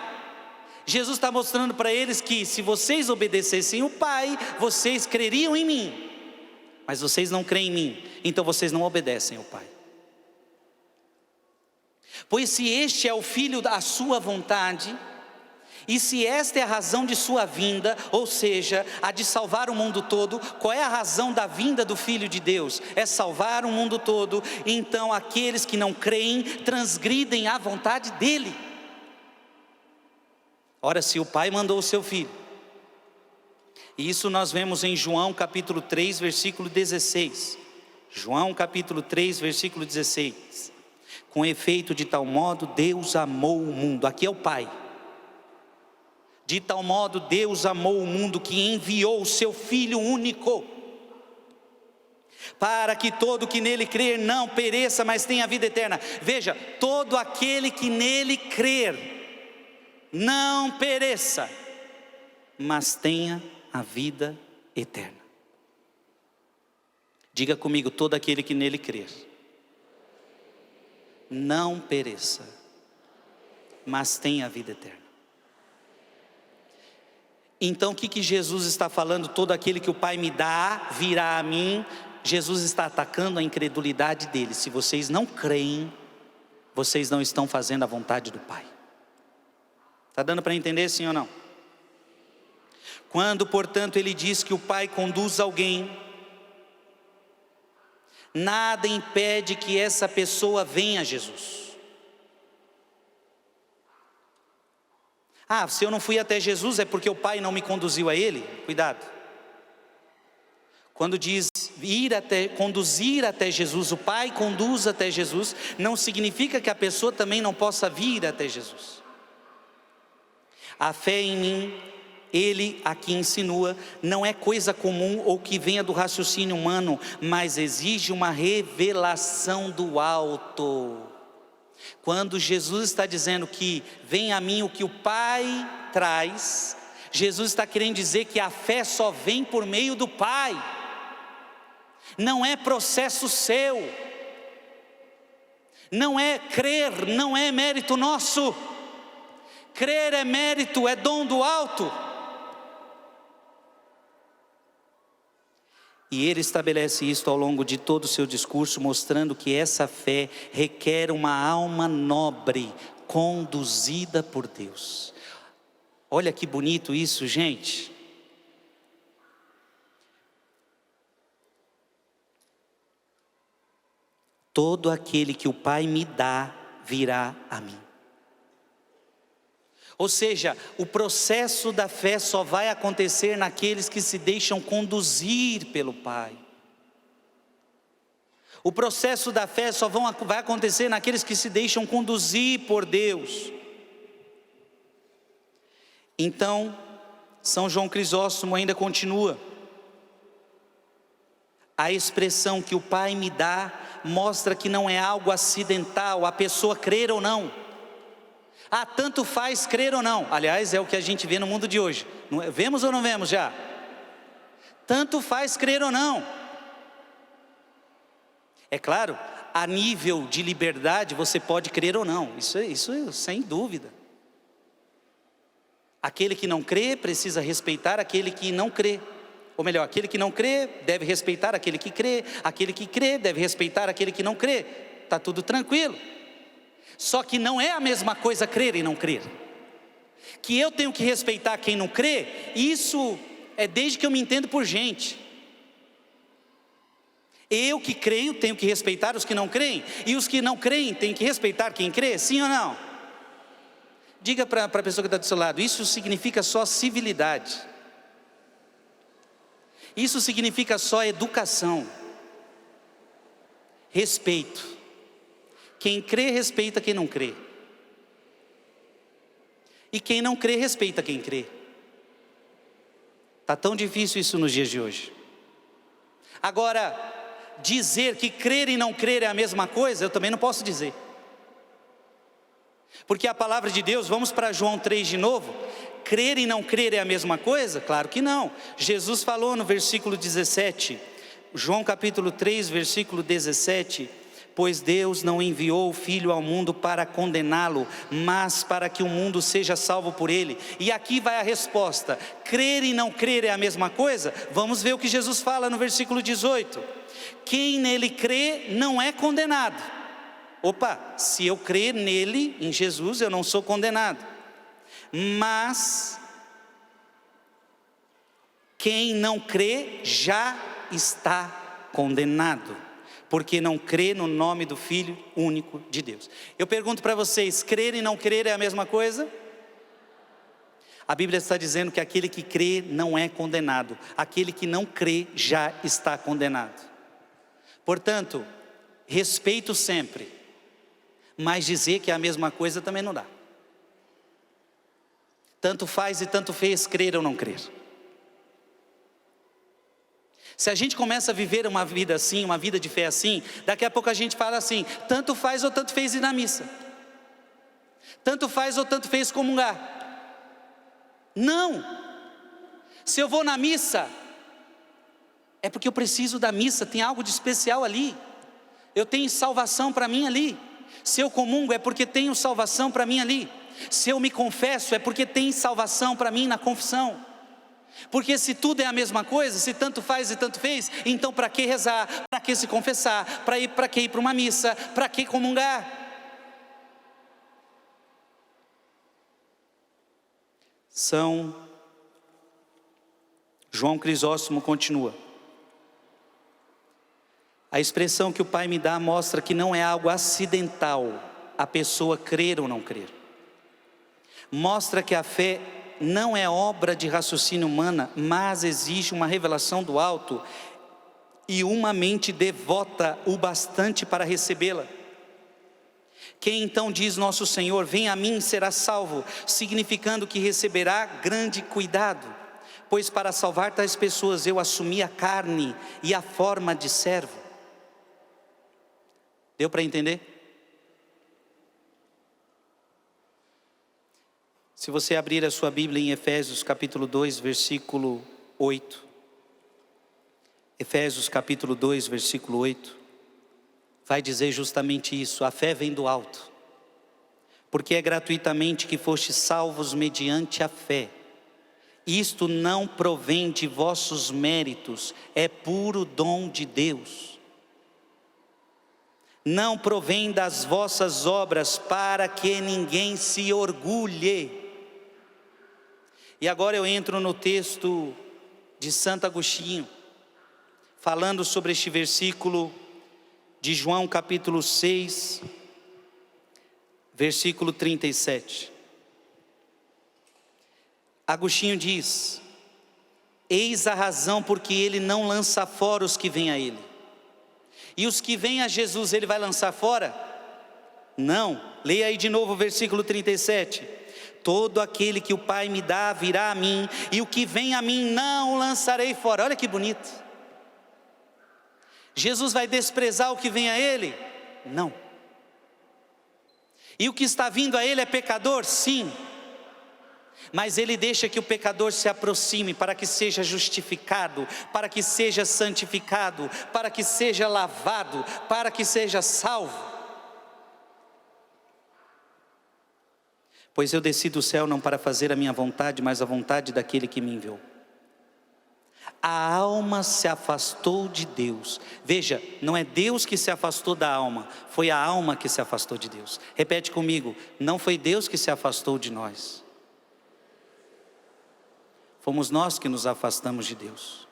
Jesus está mostrando para eles que se vocês obedecessem o Pai, vocês creriam em mim. Mas vocês não creem em mim, então vocês não obedecem ao Pai. Pois se este é o Filho da sua vontade, e se esta é a razão de sua vinda, ou seja, a de salvar o mundo todo, qual é a razão da vinda do Filho de Deus? É salvar o mundo todo. Então aqueles que não creem, transgridem a vontade dele. Ora, se o Pai mandou o seu Filho, e isso nós vemos em João capítulo 3, versículo 16. João capítulo 3, versículo 16. Com efeito de tal modo, Deus amou o mundo. Aqui é o Pai. De tal modo Deus amou o mundo que enviou o seu Filho único, para que todo que nele crer não pereça, mas tenha vida eterna. Veja, todo aquele que nele crer não pereça, mas tenha a vida eterna. Diga comigo, todo aquele que nele crer não pereça, mas tenha a vida eterna. Então o que Jesus está falando? Todo aquele que o Pai me dá, virá a mim. Jesus está atacando a incredulidade deles. Se vocês não creem, vocês não estão fazendo a vontade do Pai. Está dando para entender, sim ou não? Quando, portanto, ele diz que o Pai conduz alguém, nada impede que essa pessoa venha a Jesus. Se eu não fui até Jesus é porque o Pai não me conduziu a Ele? Cuidado. Quando diz conduzir até Jesus, o Pai conduz até Jesus, não significa que a pessoa também não possa vir até Jesus. A fé em mim, ele aqui insinua, não é coisa comum ou que venha do raciocínio humano, mas exige uma revelação do alto. Quando Jesus está dizendo que vem a mim o que o Pai traz, Jesus está querendo dizer que a fé só vem por meio do Pai. Não é processo seu, não é crer, não é mérito nosso. Crer é mérito, é dom do alto. E ele estabelece isso ao longo de todo o seu discurso, mostrando que essa fé requer uma alma nobre, conduzida por Deus. Olha que bonito isso, gente. Todo aquele que o Pai me dá, virá a mim. Ou seja, o processo da fé só vai acontecer naqueles que se deixam conduzir pelo Pai. O processo da fé só vai acontecer naqueles que se deixam conduzir por Deus. Então, São João Crisóstomo ainda continua. A expressão que o Pai me dá mostra que não é algo acidental, a pessoa crer ou não. Tanto faz crer ou não. Aliás, é o que a gente vê no mundo de hoje. Vemos ou não vemos já? Tanto faz crer ou não. É claro, a nível de liberdade você pode crer ou não. Isso sem dúvida. Aquele que não crê precisa respeitar aquele que não crê. Ou melhor, aquele que não crê deve respeitar aquele que crê. Aquele que crê deve respeitar aquele que não crê. Está tudo tranquilo. Só que não é a mesma coisa crer e não crer. Que eu tenho que respeitar quem não crê, isso é desde que eu me entendo por gente. Eu que creio tenho que respeitar os que não creem, e os que não creem têm que respeitar quem crê, sim ou não? Diga para a pessoa que está do seu lado, isso significa só civilidade. Isso significa só educação. Respeito. Quem crê, respeita quem não crê. E quem não crê, respeita quem crê. Está tão difícil isso nos dias de hoje. Agora, dizer que crer e não crer é a mesma coisa, eu também não posso dizer. Porque a palavra de Deus, vamos para João 3 de novo. Crer e não crer é a mesma coisa? Claro que não. Jesus falou no versículo 17. João capítulo 3, versículo 17. Pois Deus não enviou o Filho ao mundo para condená-lo, mas para que o mundo seja salvo por ele. E aqui vai a resposta. Crer e não crer é a mesma coisa? Vamos ver o que Jesus fala no versículo 18. Quem nele crê não é condenado. Se eu crer nele, em Jesus, eu não sou condenado. Mas quem não crê já está condenado, porque não crê no nome do Filho único de Deus. Eu pergunto para vocês, crer e não crer é a mesma coisa? A Bíblia está dizendo que aquele que crê não é condenado, aquele que não crê já está condenado. Portanto, respeito sempre, mas dizer que é a mesma coisa também não dá. Tanto faz e tanto fez crer ou não crer. Se a gente começa a viver uma vida assim, uma vida de fé assim, daqui a pouco a gente fala assim: tanto faz ou tanto fez ir na missa, tanto faz ou tanto fez comungar. Não! Se eu vou na missa, é porque eu preciso da missa, tem algo de especial ali. Eu tenho salvação para mim ali. Se eu comungo, é porque tenho salvação para mim ali. Se eu me confesso, é porque tem salvação para mim na confissão. Porque se tudo é a mesma coisa, se tanto faz e tanto fez, então para que rezar? Para que se confessar? Para que ir para uma missa? Para que comungar? João Crisóstomo continua: a expressão que o Pai me dá mostra que não é algo acidental a pessoa crer ou não crer. Mostra que a fé não é obra de raciocínio humana, mas exige uma revelação do alto e uma mente devota o bastante para recebê-la. Quem então diz nosso Senhor: vem a mim, será salvo, significando que receberá grande cuidado, pois para salvar tais pessoas eu assumi a carne e a forma de servo. Deu para entender? Se você abrir a sua Bíblia em Efésios capítulo 2, versículo 8. Efésios capítulo 2, versículo 8. Vai dizer justamente isso: a fé vem do alto. Porque é gratuitamente que fostes salvos mediante a fé. Isto não provém de vossos méritos, é puro dom de Deus. Não provém das vossas obras, para que ninguém se orgulhe. E agora eu entro no texto de Santo Agostinho, falando sobre este versículo de João capítulo 6, versículo 37. Agostinho diz: eis a razão porque ele não lança fora os que vêm a ele. E os que vêm a Jesus ele vai lançar fora? Não. Leia aí de novo o versículo 37. Todo aquele que o Pai me dá virá a mim, e o que vem a mim não o lançarei fora. Olha que bonito. Jesus vai desprezar o que vem a ele? Não. E o que está vindo a ele é pecador? Sim. Mas ele deixa que o pecador se aproxime para que seja justificado, para que seja santificado, para que seja lavado, para que seja salvo. Pois eu desci do céu não para fazer a minha vontade, mas a vontade daquele que me enviou. A alma se afastou de Deus. Veja, não é Deus que se afastou da alma, foi a alma que se afastou de Deus. Repete comigo: não foi Deus que se afastou de nós. Fomos nós que nos afastamos de Deus.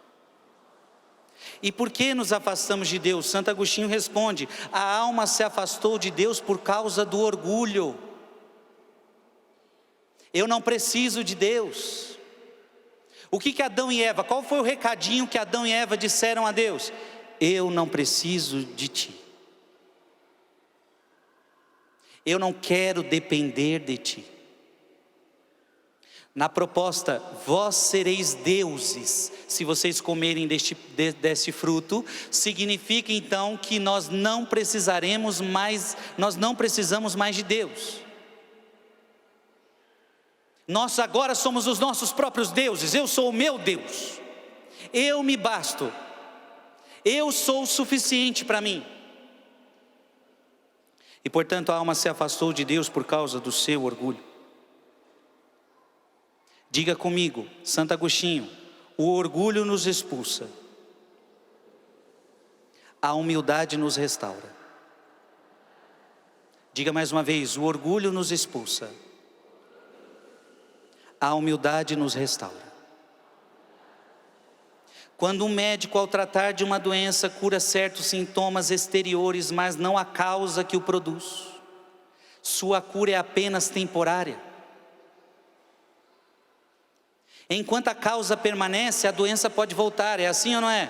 E por que nos afastamos de Deus? Santo Agostinho responde: a alma se afastou de Deus por causa do orgulho. Eu não preciso de Deus. O que Adão e Eva, qual foi o recadinho que Adão e Eva disseram a Deus? Eu não preciso de ti. Eu não quero depender de ti. Na proposta, vós sereis deuses, se vocês comerem deste fruto, significa então que nós não precisamos mais de Deus. Nós agora somos os nossos próprios deuses. Eu sou o meu Deus, eu me basto, eu sou o suficiente para mim. E portanto a alma se afastou de Deus por causa do seu orgulho. Diga comigo, Santo Agostinho: o orgulho nos expulsa, a humildade nos restaura. Diga mais uma vez: o orgulho nos expulsa, a humildade nos restaura. Quando um médico, ao tratar de uma doença, cura certos sintomas exteriores, mas não a causa que o produz, sua cura é apenas temporária. Enquanto a causa permanece, a doença pode voltar. É assim ou não é?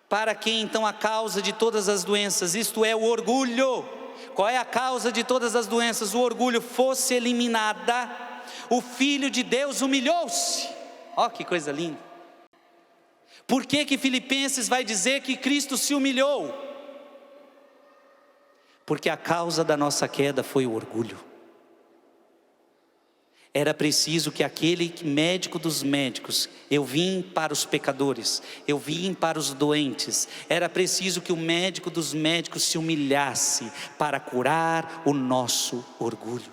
Para quem então a causa de todas as doenças, isto é, o orgulho. Qual é a causa de todas as doenças? O orgulho fosse eliminada, o Filho de Deus humilhou-se. Ó, que coisa linda. Por que que Filipenses vai dizer que Cristo se humilhou? Porque a causa da nossa queda foi o orgulho. Era preciso que aquele médico dos médicos, eu vim para os pecadores, eu vim para os doentes. Era preciso que o médico dos médicos se humilhasse para curar o nosso orgulho.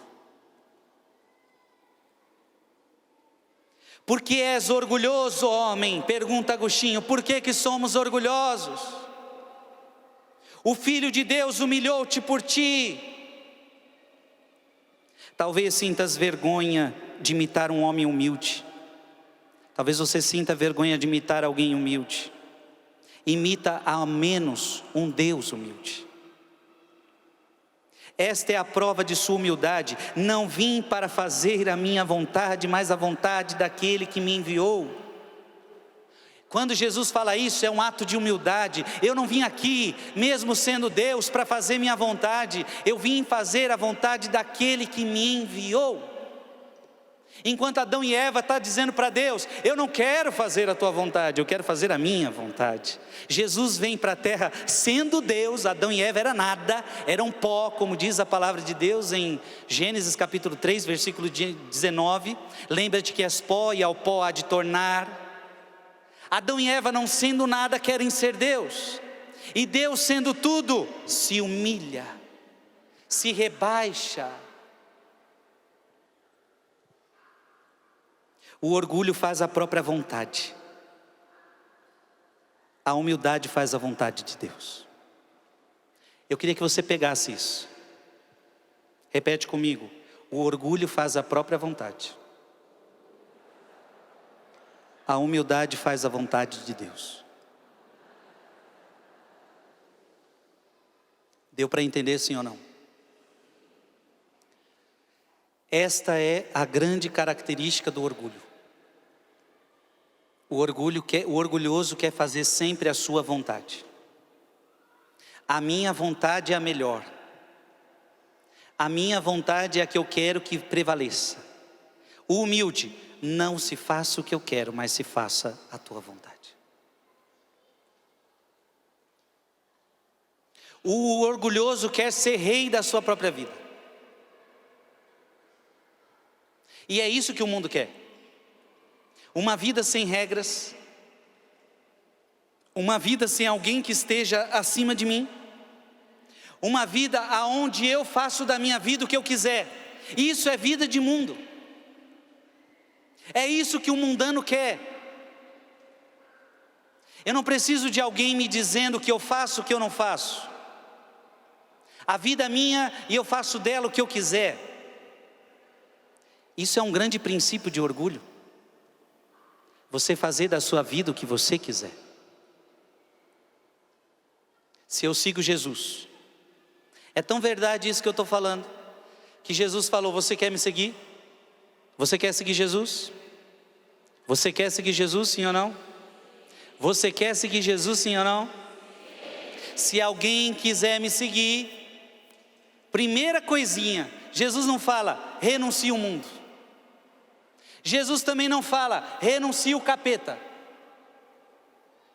Por que és orgulhoso, homem? Pergunta Agostinho. Por que que somos orgulhosos? O Filho de Deus humilhou-te por ti. Talvez sintas vergonha de imitar um homem humilde. Talvez você sinta vergonha de imitar alguém humilde. Imita ao menos um Deus humilde. Esta é a prova de sua humildade. Não vim para fazer a minha vontade, mas a vontade daquele que me enviou. Quando Jesus fala isso, é um ato de humildade. Eu não vim aqui, mesmo sendo Deus, para fazer minha vontade. Eu vim fazer a vontade daquele que me enviou. Enquanto Adão e Eva estão dizendo para Deus, eu não quero fazer a tua vontade, eu quero fazer a minha vontade. Jesus vem para a terra sendo Deus. Adão e Eva era nada, eram pó, como diz a palavra de Deus em Gênesis capítulo 3, versículo 19. Lembra-te que és pó e ao pó há de tornar. Adão e Eva, não sendo nada, querem ser Deus. E Deus, sendo tudo, se humilha, se rebaixa. O orgulho faz a própria vontade. A humildade faz a vontade de Deus. Eu queria que você pegasse isso. Repete comigo. O orgulho faz a própria vontade. A humildade faz a vontade de Deus. Deu para entender, sim ou não? Esta é a grande característica do orgulho. O orgulhoso quer fazer sempre a sua vontade. A minha vontade é a melhor. A minha vontade é a que eu quero que prevaleça. O humilde, não se faça o que eu quero, mas se faça a tua vontade. O orgulhoso quer ser rei da sua própria vida. E é isso que o mundo quer. Uma vida sem regras. Uma vida sem alguém que esteja acima de mim. Uma vida onde eu faço da minha vida o que eu quiser. Isso é vida de mundo. É isso que o mundano quer. Eu não preciso de alguém me dizendo o que eu faço, o que eu não faço. A vida é minha e eu faço dela o que eu quiser. Isso é um grande princípio de orgulho. Você fazer da sua vida o que você quiser. Se eu sigo Jesus, é tão verdade isso que eu estou falando, que Jesus falou, você quer me seguir? Você quer seguir Jesus? Você quer seguir Jesus, sim ou não? Você quer seguir Jesus, sim ou não? Se alguém quiser me seguir, primeira coisinha, Jesus não fala, renuncie o mundo. Jesus também não fala, renuncie o capeta.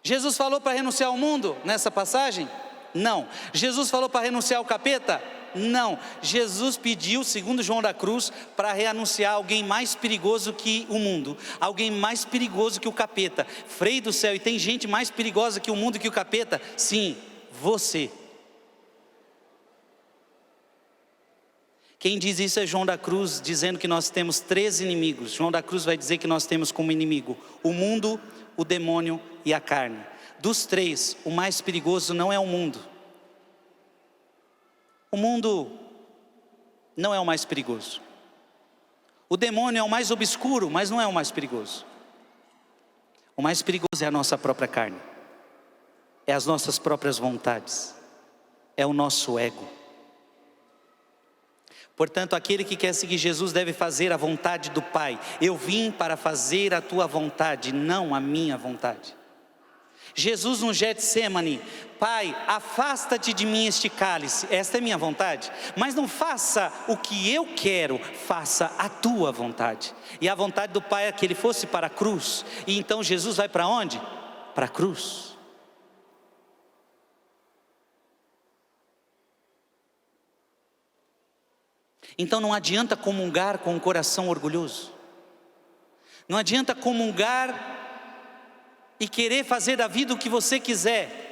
Jesus falou para renunciar ao mundo nessa passagem? Não. Jesus falou para renunciar ao capeta? Não. Jesus pediu, segundo João da Cruz, para reanunciar alguém mais perigoso que o mundo, alguém mais perigoso que o capeta. Freio do céu, e tem gente mais perigosa que o mundo e que o capeta? Sim, você. Quem diz isso é João da Cruz, dizendo que nós temos 3 inimigos. João da Cruz vai dizer que nós temos como inimigo o mundo, o demônio e a carne. Dos 3, o mais perigoso não é o mundo. O mundo não é o mais perigoso. O demônio é o mais obscuro, mas não é o mais perigoso. O mais perigoso é a nossa própria carne. É as nossas próprias vontades. É o nosso ego. Portanto, aquele que quer seguir Jesus deve fazer a vontade do Pai. Eu vim para fazer a tua vontade, não a minha vontade. Jesus no Getsêmani: Pai, afasta-te de mim este cálice, esta é minha vontade, mas não faça o que eu quero, faça a tua vontade. E a vontade do Pai é que ele fosse para a cruz. E então Jesus vai para onde? Para a cruz. Então não adianta comungar com um coração orgulhoso, não adianta comungar e querer fazer da vida o que você quiser.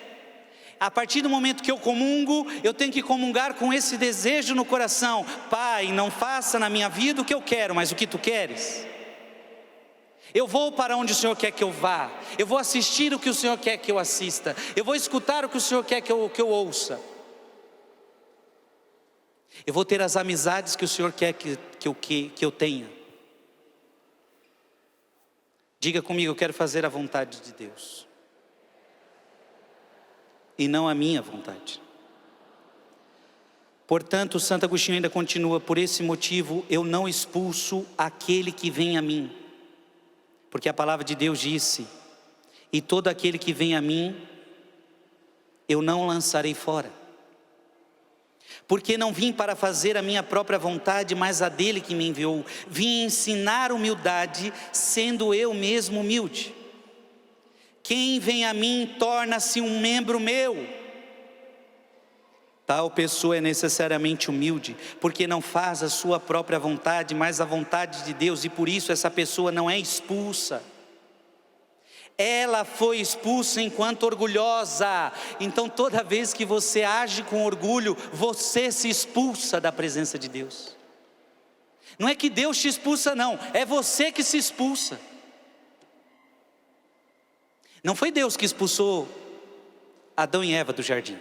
A partir do momento que eu comungo, eu tenho que comungar com esse desejo no coração: Pai, não faça na minha vida o que eu quero, mas o que tu queres. Eu vou para onde o Senhor quer que eu vá, eu vou assistir o que o Senhor quer que eu assista, eu vou escutar o que o Senhor quer que eu ouça, eu vou ter as amizades que o Senhor quer que eu tenha. Diga comigo: eu quero fazer a vontade de Deus e não a minha vontade. Portanto, Santo Agostinho ainda continua: por esse motivo eu não expulso aquele que vem a mim, porque a palavra de Deus disse: e todo aquele que vem a mim, eu não lançarei fora. Porque não vim para fazer a minha própria vontade, mas a dele que me enviou. Vim ensinar humildade, sendo eu mesmo humilde. Quem vem a mim torna-se um membro meu. Tal pessoa é necessariamente humilde, porque não faz a sua própria vontade, mas a vontade de Deus, e por isso essa pessoa não é expulsa. Ela foi expulsa enquanto orgulhosa. Então toda vez que você age com orgulho, você se expulsa da presença de Deus. Não é que Deus te expulsa, não, é você que se expulsa. Não foi Deus que expulsou Adão e Eva do jardim,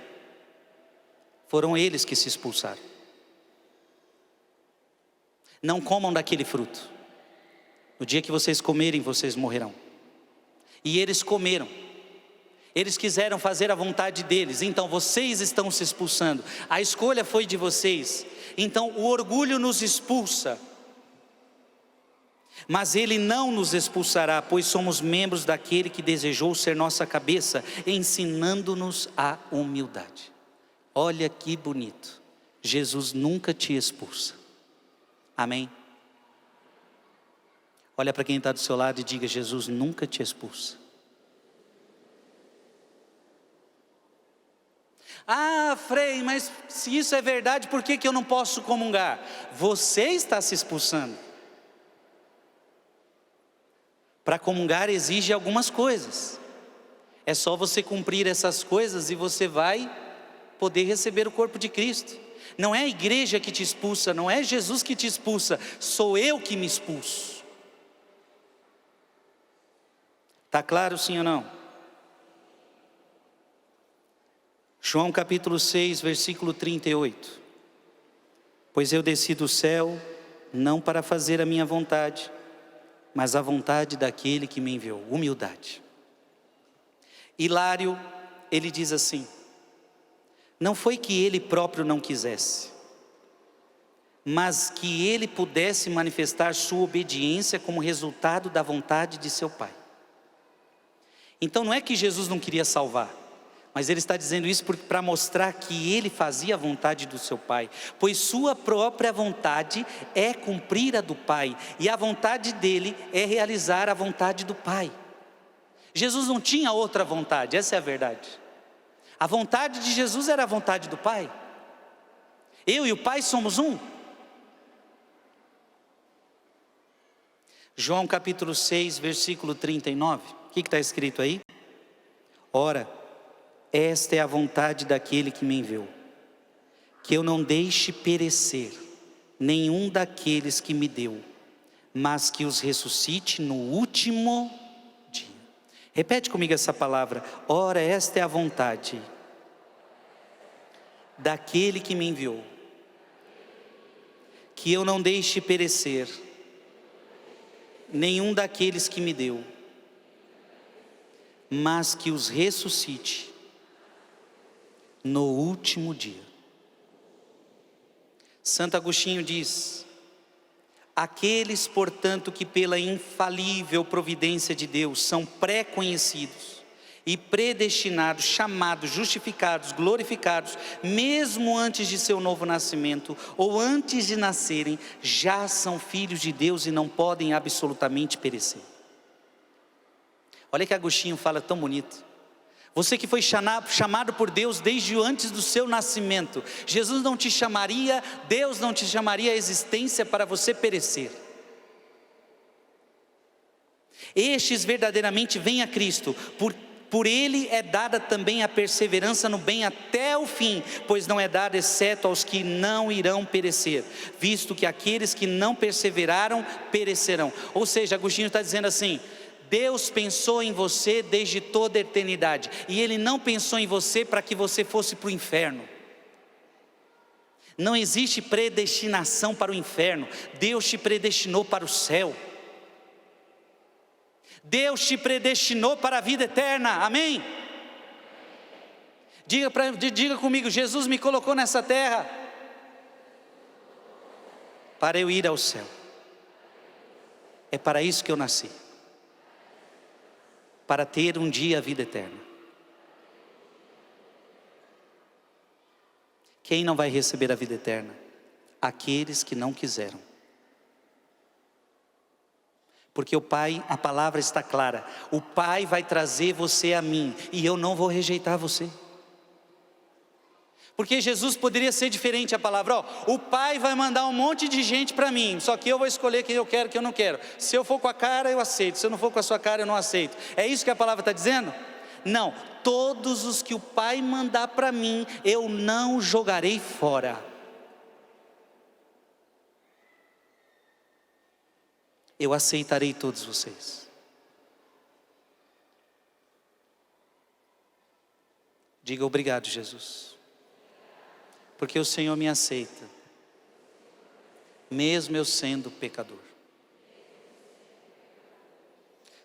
foram eles que se expulsaram. Não comam daquele fruto, no dia que vocês comerem, vocês morrerão. E eles comeram, eles quiseram fazer a vontade deles, então vocês estão se expulsando. A escolha foi de vocês, então o orgulho nos expulsa. Mas ele não nos expulsará, pois somos membros daquele que desejou ser nossa cabeça, ensinando-nos a humildade. Olha que bonito, Jesus nunca te expulsa, amém? Olha para quem está do seu lado e diga: Jesus nunca te expulsa. Ah, Frei, mas se isso é verdade, por que eu não posso comungar? Você está se expulsando. Para comungar exige algumas coisas. É só você cumprir essas coisas e você vai poder receber o corpo de Cristo. Não é a igreja que te expulsa, não é Jesus que te expulsa, sou eu que me expulso. Está claro, sim ou não? João capítulo 6, versículo 38. Pois eu desci do céu, não para fazer a minha vontade, mas a vontade daquele que me enviou. Humildade. Hilário, ele diz assim: não foi que ele próprio não quisesse, mas que ele pudesse manifestar sua obediência como resultado da vontade de seu Pai. Então não é que Jesus não queria salvar, mas ele está dizendo isso para mostrar que ele fazia a vontade do seu Pai, pois sua própria vontade é cumprir a do Pai, e a vontade dele é realizar a vontade do Pai. Jesus não tinha outra vontade, essa é a verdade. A vontade de Jesus era a vontade do Pai. Eu e o Pai somos um. João capítulo 6, versículo 39, o que está escrito aí? Ora, esta é a vontade daquele que me enviou, que eu não deixe perecer nenhum daqueles que me deu, mas que os ressuscite no último dia. Repete comigo essa palavra: ora, esta é a vontade daquele que me enviou, que eu não deixe perecer nenhum daqueles que me deu, mas que os ressuscite no último dia. Santo Agostinho diz: aqueles, portanto, que pela infalível providência de Deus são pré-conhecidos e predestinados, chamados, justificados, glorificados, mesmo antes de seu novo nascimento, ou antes de nascerem, já são filhos de Deus e não podem absolutamente perecer. Olha que Agostinho fala tão bonito. Você que foi chamado por Deus desde antes do seu nascimento, Jesus não te chamaria, Deus não te chamaria à existência para você perecer. Estes verdadeiramente vêm a Cristo, por ele é dada também a perseverança no bem até o fim, pois não é dada exceto aos que não irão perecer, visto que aqueles que não perseveraram perecerão. Ou seja, Agostinho está dizendo assim: Deus pensou em você desde toda a eternidade, e Ele não pensou em você para que você fosse para o inferno. Não existe predestinação para o inferno, Deus te predestinou para o céu. Deus te predestinou para a vida eterna, amém? Diga comigo: Jesus me colocou nessa terra para eu ir ao céu. É para isso que eu nasci, para ter um dia a vida eterna. Quem não vai receber a vida eterna? Aqueles que não quiseram. Porque o Pai, a palavra está clara, o Pai vai trazer você a mim, e eu não vou rejeitar você. Porque Jesus poderia ser diferente a palavra, o Pai vai mandar um monte de gente para mim, só que eu vou escolher quem eu quero e quem eu não quero. Se eu for com a cara, eu aceito, se eu não for com a sua cara, eu não aceito. É isso que a palavra está dizendo? Não, todos os que o Pai mandar para mim, eu não jogarei fora. Eu aceitarei todos vocês. Diga obrigado, Jesus, porque o Senhor me aceita, mesmo eu sendo pecador.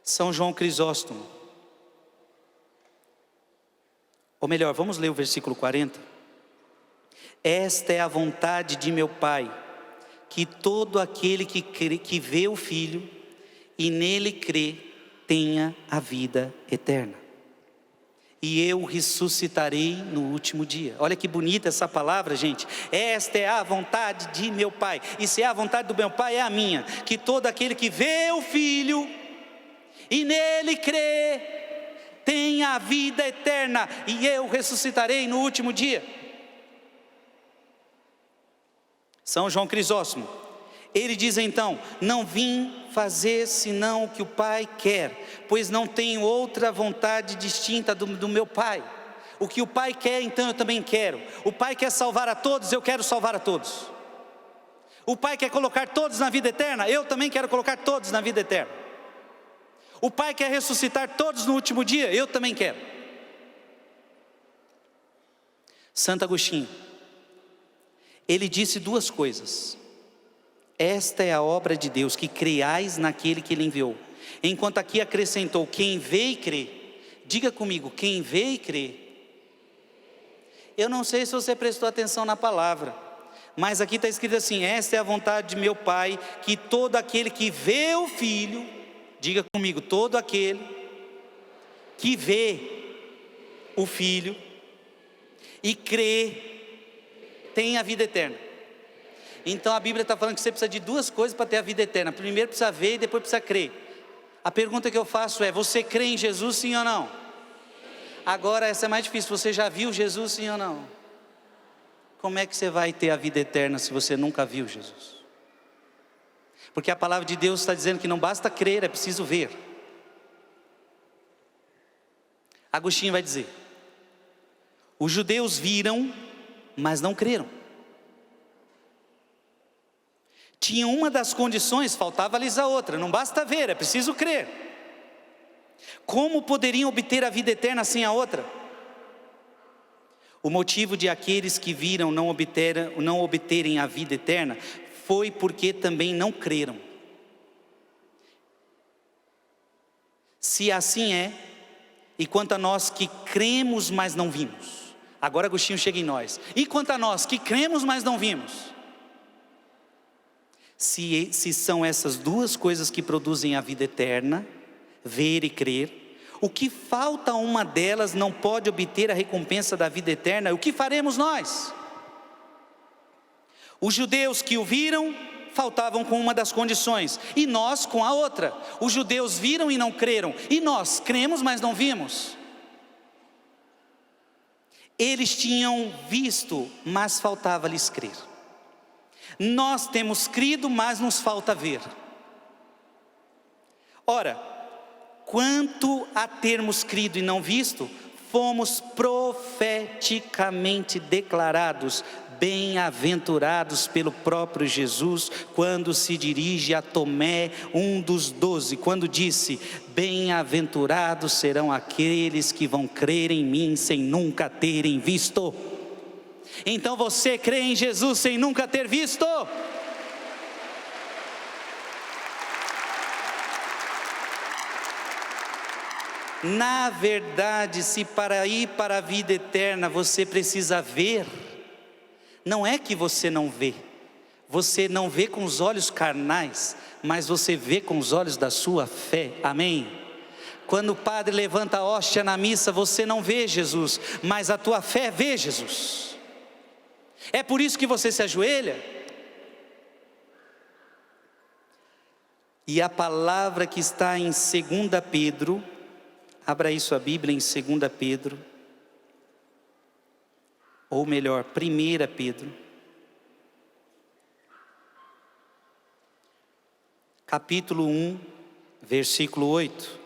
São João Crisóstomo, ou melhor, vamos ler o versículo 40. Esta é a vontade de meu Pai, que todo aquele que vê o Filho e nele crê, tenha a vida eterna. E eu ressuscitarei no último dia. Olha que bonita essa palavra, gente. Esta é a vontade de meu Pai. E se é a vontade do meu Pai, é a minha. Que todo aquele que vê o Filho e nele crê, tenha a vida eterna. E eu ressuscitarei no último dia. São João Crisóstomo, ele diz então: não vim fazer senão o que o Pai quer, pois não tenho outra vontade distinta do meu Pai. O que o Pai quer, então eu também quero. O Pai quer salvar a todos, eu quero salvar a todos. O Pai quer colocar todos na vida eterna, eu também quero colocar todos na vida eterna. O Pai quer ressuscitar todos no último dia, eu também quero. Santo Agostinho, ele disse duas coisas: esta é a obra de Deus, que creiais naquele que Ele enviou. Enquanto aqui acrescentou: quem vê e crê. Diga comigo: quem vê e crê. Eu não sei se você prestou atenção na palavra, mas aqui está escrito assim: esta é a vontade de meu Pai, que todo aquele que vê o Filho, diga comigo, todo aquele que vê o Filho e crê, tem a vida eterna. Então a Bíblia está falando que você precisa de duas coisas para ter a vida eterna. Primeiro precisa ver e depois precisa crer. A pergunta que eu faço é: você crê em Jesus, sim ou não? Agora essa é mais difícil: você já viu Jesus, sim ou não? Como é que você vai ter a vida eterna se você nunca viu Jesus? Porque a palavra de Deus está dizendo que não basta crer, é preciso ver. Agostinho vai dizer: os judeus viram, mas não creram. Tinha uma das condições, faltava-lhes a outra. Não basta ver, é preciso crer. Como poderiam obter a vida eterna sem a outra? O motivo de aqueles que viram não obterem a vida eterna foi porque também não creram. Se assim é, e quanto a nós que cremos, mas não vimos. Agora Agostinho chega em nós. E quanto a nós que cremos, mas não vimos. Se são essas duas coisas que produzem a vida eterna, ver e crer, o que falta a uma delas não pode obter a recompensa da vida eterna, o que faremos nós? Os judeus que o viram, faltavam com uma das condições, e nós com a outra. Os judeus viram e não creram, e nós cremos, mas não vimos. Eles tinham visto, mas faltava-lhes crer. Nós temos crido, mas nos falta ver. Ora, quanto a termos crido e não visto, fomos profeticamente declarados bem-aventurados pelo próprio Jesus, quando se dirige a Tomé, um dos 12, quando disse: bem-aventurados serão aqueles que vão crer em mim sem nunca terem visto. Então você crê em Jesus sem nunca ter visto? Na verdade, se para ir para a vida eterna você precisa ver, não é que você não vê com os olhos carnais, mas você vê com os olhos da sua fé, amém? Quando o padre levanta a hóstia na missa, você não vê Jesus, mas a tua fé vê Jesus. É por isso que você se ajoelha. E a palavra que está em 2 Pedro, abra aí sua Bíblia em 2 Pedro, ou melhor, 1 Pedro, capítulo 1, versículo 8.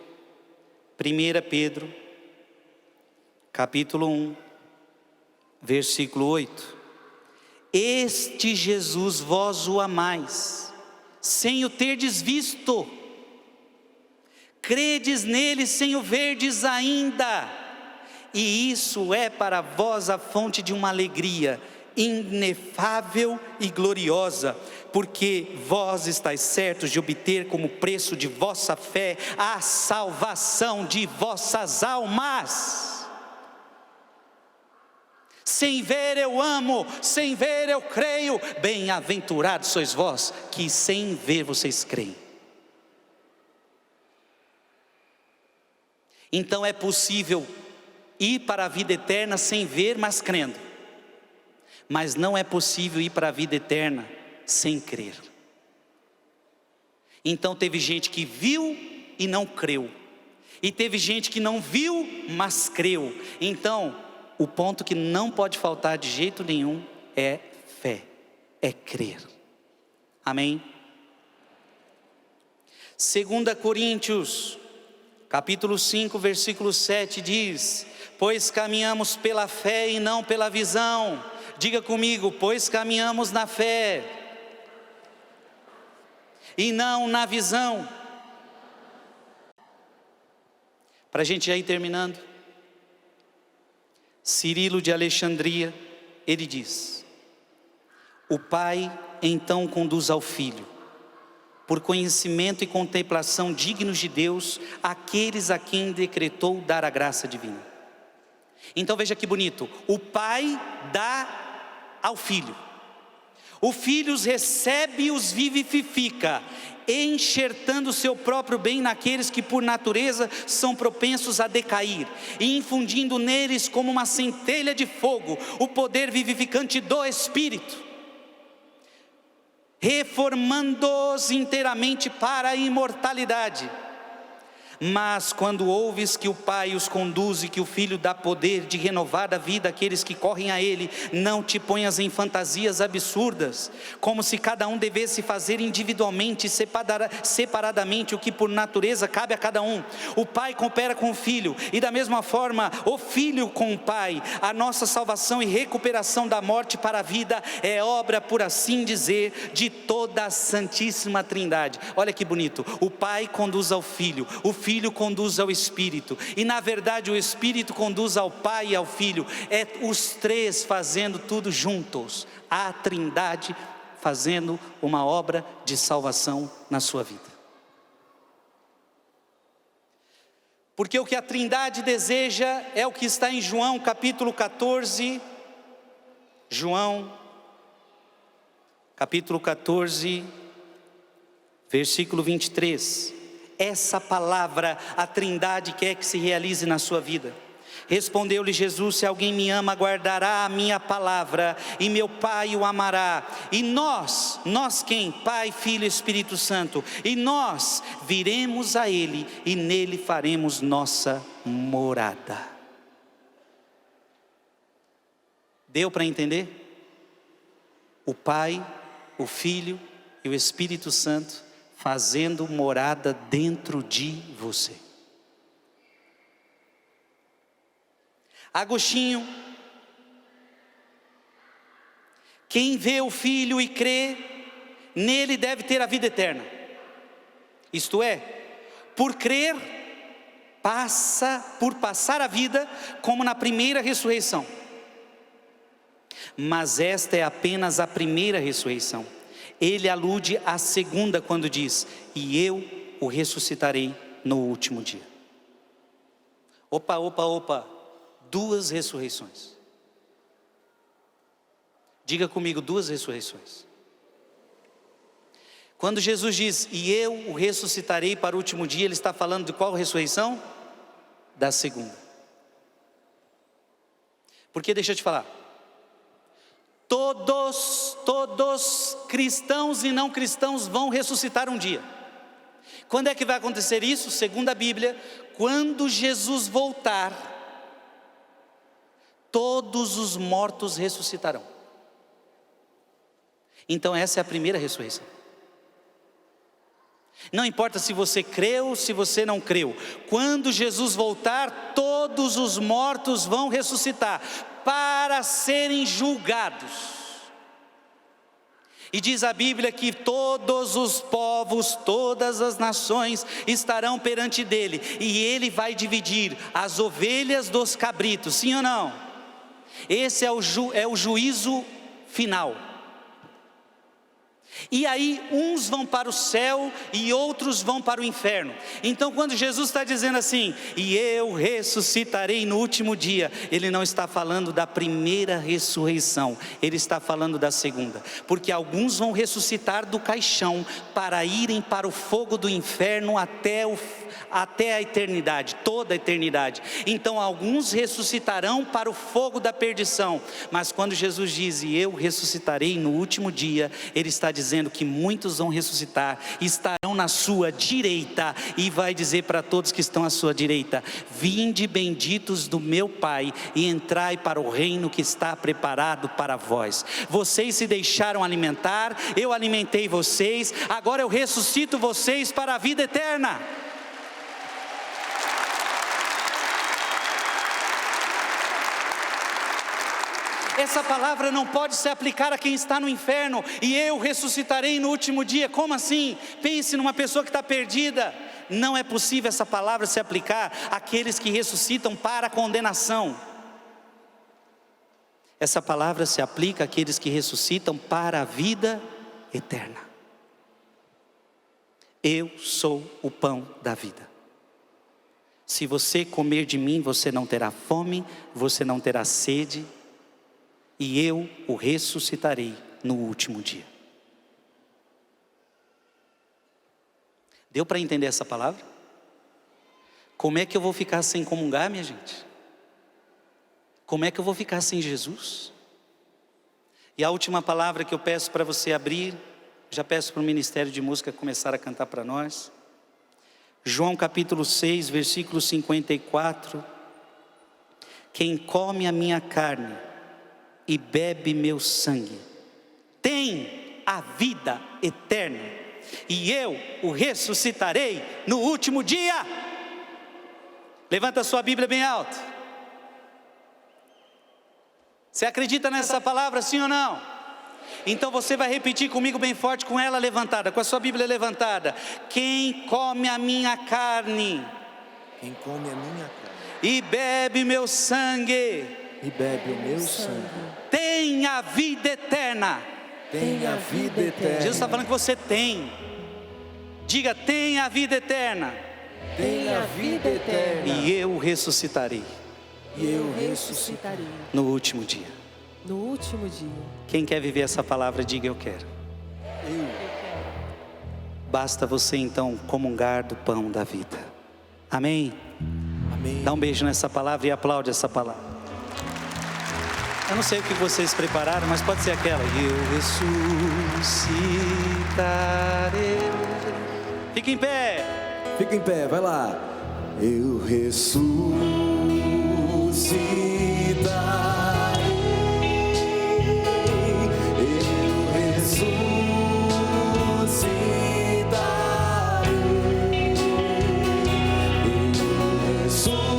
1 Pedro, capítulo 1, versículo 8. Este Jesus vós o amais, sem o terdes visto, credes nele sem o verdes ainda, e isso é para vós a fonte de uma alegria inefável e gloriosa, porque vós estáis certos de obter como preço de vossa fé a salvação de vossas almas. Sem ver eu amo, sem ver eu creio, bem-aventurados sois vós que sem ver vocês creem. Então é possível ir para a vida eterna sem ver, mas crendo. Mas não é possível ir para a vida eterna sem crer. Então teve gente que viu e não creu. E teve gente que não viu, mas creu. Então, o ponto que não pode faltar de jeito nenhum é fé, é crer. Amém? 2 Coríntios, capítulo 5, versículo 7 diz: pois caminhamos pela fé e não pela visão. Diga comigo: pois caminhamos na fé e não na visão. Para a gente já ir terminando, Cirilo de Alexandria, ele diz: o Pai então conduz ao Filho, por conhecimento e contemplação dignos de Deus, aqueles a quem decretou dar a graça divina. Então veja que bonito, o Pai dá ao Filho, o Filho os recebe e os vivifica, enxertando o seu próprio bem naqueles que por natureza são propensos a decair, e infundindo neles como uma centelha de fogo, o poder vivificante do Espírito, reformando-os inteiramente para a imortalidade. Mas quando ouves que o Pai os conduz e que o Filho dá poder de renovar a vida àqueles que correm a Ele, não te ponhas em fantasias absurdas, como se cada um devesse fazer individualmente e separadamente o que por natureza cabe a cada um. O Pai coopera com o Filho, e da mesma forma o Filho com o Pai. A nossa salvação e recuperação da morte para a vida é obra, por assim dizer, de toda a Santíssima Trindade. Olha que bonito, o Pai conduz ao Filho, o Filho conduz ao Espírito, e na verdade o Espírito conduz ao Pai e ao Filho. É os três fazendo tudo juntos, a Trindade fazendo uma obra de salvação na sua vida. Porque o que a Trindade deseja é o que está em João capítulo 14, João capítulo 14, versículo 23. Essa palavra a Trindade quer que se realize na sua vida. Respondeu-lhe Jesus: se alguém me ama, guardará a minha palavra, e meu Pai o amará. E nós quem? Pai, Filho e Espírito Santo. E nós viremos a Ele, e nele faremos nossa morada. Deu para entender? O Pai, o Filho e o Espírito Santo fazendo morada dentro de você. Agostinho: quem vê o Filho e crê nele deve ter a vida eterna. Isto é, por crer, por passar a vida como na primeira ressurreição. Mas esta é apenas a primeira ressurreição. Ele alude à segunda quando diz: e eu o ressuscitarei no último dia. Opa. 2 ressurreições. Diga comigo, 2 ressurreições. Quando Jesus diz: e eu o ressuscitarei para o último dia, Ele está falando de qual ressurreição? Da segunda. Porque deixa eu te falar, todos cristãos e não cristãos vão ressuscitar um dia. Quando é que vai acontecer isso? Segundo a Bíblia, quando Jesus voltar, todos os mortos ressuscitarão. Então essa é a primeira ressurreição. Não importa se você creu ou se você não creu, quando Jesus voltar, todos os mortos vão ressuscitar para serem julgados. E diz a Bíblia que todos os povos, todas as nações estarão perante dele, e ele vai dividir as ovelhas dos cabritos, sim ou não? Esse é o juízo final. E aí uns vão para o céu e outros vão para o inferno. Então quando Jesus está dizendo assim: e eu ressuscitarei no último dia, Ele não está falando da primeira ressurreição, Ele está falando da segunda. Porque alguns vão ressuscitar do caixão para irem para o fogo do inferno até a eternidade, toda a eternidade. Então alguns ressuscitarão para o fogo da perdição. Mas quando Jesus diz: e eu ressuscitarei no último dia, Ele está dizendo que muitos vão ressuscitar, estarão na sua direita, e vai dizer para todos que estão à sua direita: vinde benditos do meu Pai, e entrai para o reino que está preparado para vós. Vocês se deixaram alimentar, eu alimentei vocês, agora eu ressuscito vocês para a vida eterna. Essa palavra não pode se aplicar a quem está no inferno: e eu ressuscitarei no último dia. Como assim? Pense numa pessoa que está perdida. Não é possível essa palavra se aplicar àqueles que ressuscitam para a condenação. Essa palavra se aplica àqueles que ressuscitam para a vida eterna. Eu sou o pão da vida. Se você comer de mim, você não terá fome, você não terá sede, e eu o ressuscitarei no último dia. Deu para entender essa palavra? Como é que eu vou ficar sem comungar, minha gente? Como é que eu vou ficar sem Jesus? E a última palavra que eu peço para você abrir, já peço para o Ministério de Música começar a cantar para nós. João capítulo 6, versículo 54. Quem come a minha carne e bebe meu sangue tem a vida eterna, e eu o ressuscitarei no último dia. Levanta a sua Bíblia bem alto. Você acredita nessa palavra, sim ou não? Então você vai repetir comigo bem forte, com ela levantada, com a sua Bíblia levantada. Quem come a minha carne, quem come a minha carne e bebe meu sangue, e bebe o meu sangue, tem a vida eterna. Tem a vida eterna. Jesus está falando que você tem. Diga: tem a vida eterna. Tem a vida eterna. E eu ressuscitarei. E eu ressuscitarei no último dia. No último dia. Quem quer viver essa palavra, diga: eu quero. basta você então comungar do pão da vida. Amém? Amém. Dá um beijo nessa palavra e aplaude essa palavra. Eu não sei o que vocês prepararam, mas pode ser aquela. Eu ressuscitarei. Fica em pé. Fica em pé, vai lá. Eu ressuscitarei. Eu ressuscitarei. Eu ressuscitarei.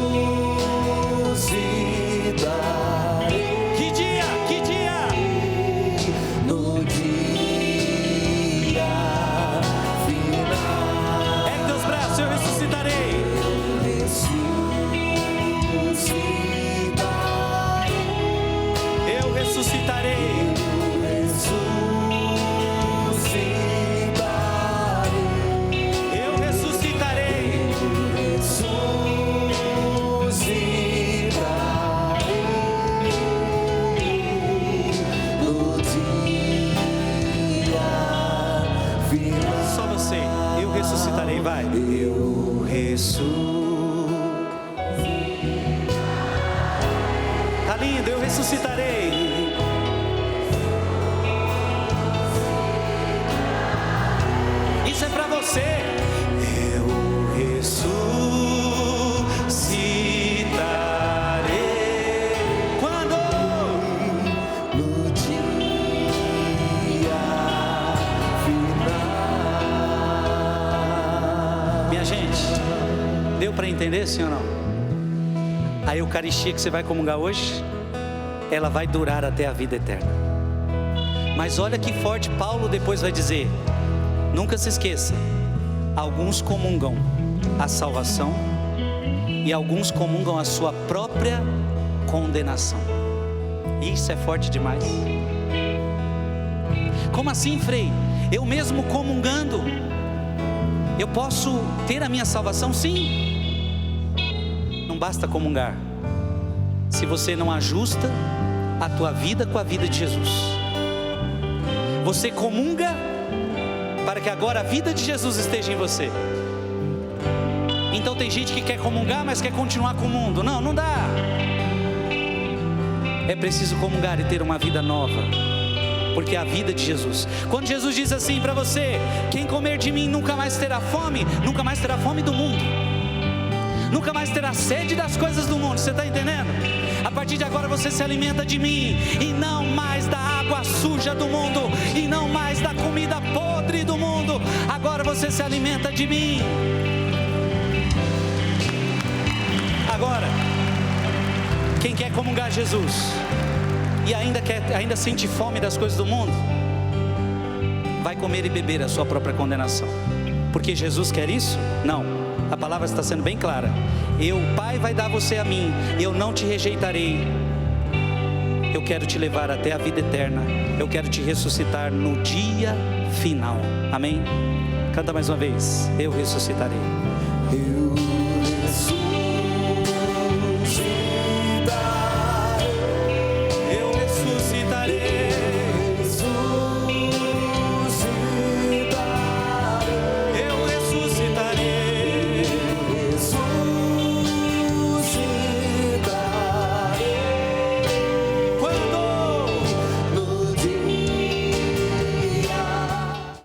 Que dia? Que dia? No dia final. Ergue teus braços, eu ressuscitarei. Eu ressuscitarei. Eu ressuscitarei. Só você. Eu ressuscitarei, vai. Eu Tá lindo, eu ressuscitarei. Isso é pra você. Eu ressuscitarei. Quando? No dia final. Minha gente, deu pra entender, sim ou não? A Eucaristia que você vai comungar hoje, ela vai durar até a vida eterna. Mas olha que forte Paulo depois vai dizer. Nunca se esqueça, alguns comungam a salvação e alguns comungam a sua própria condenação. Isso é forte demais. Como assim, Frei? Eu mesmo comungando, eu posso ter a minha salvação? Sim. Não basta comungar se você não ajusta a tua vida com a vida de Jesus. Você comunga para que agora a vida de Jesus esteja em você. Então tem gente que quer comungar, mas quer continuar com o mundo. Não, não dá. É preciso comungar e ter uma vida nova, porque é a vida de Jesus. Quando Jesus diz assim para você: quem comer de mim nunca mais terá fome, nunca mais terá fome do mundo, nunca mais terá sede das coisas do mundo. Você está entendendo? A partir de agora você se alimenta de mim, e não mais da água suja do mundo, e não mais da comida podre do mundo. Agora você se alimenta de mim. Agora, quem quer comungar Jesus e ainda sente fome das coisas do mundo, vai comer e beber a sua própria condenação. Porque Jesus quer isso? Não. A palavra está sendo bem clara. O Pai vai dar você a mim, eu não te rejeitarei. Eu quero te levar até a vida eterna. Eu quero te ressuscitar no dia final. Amém? Canta mais uma vez. Eu ressuscitarei. Eu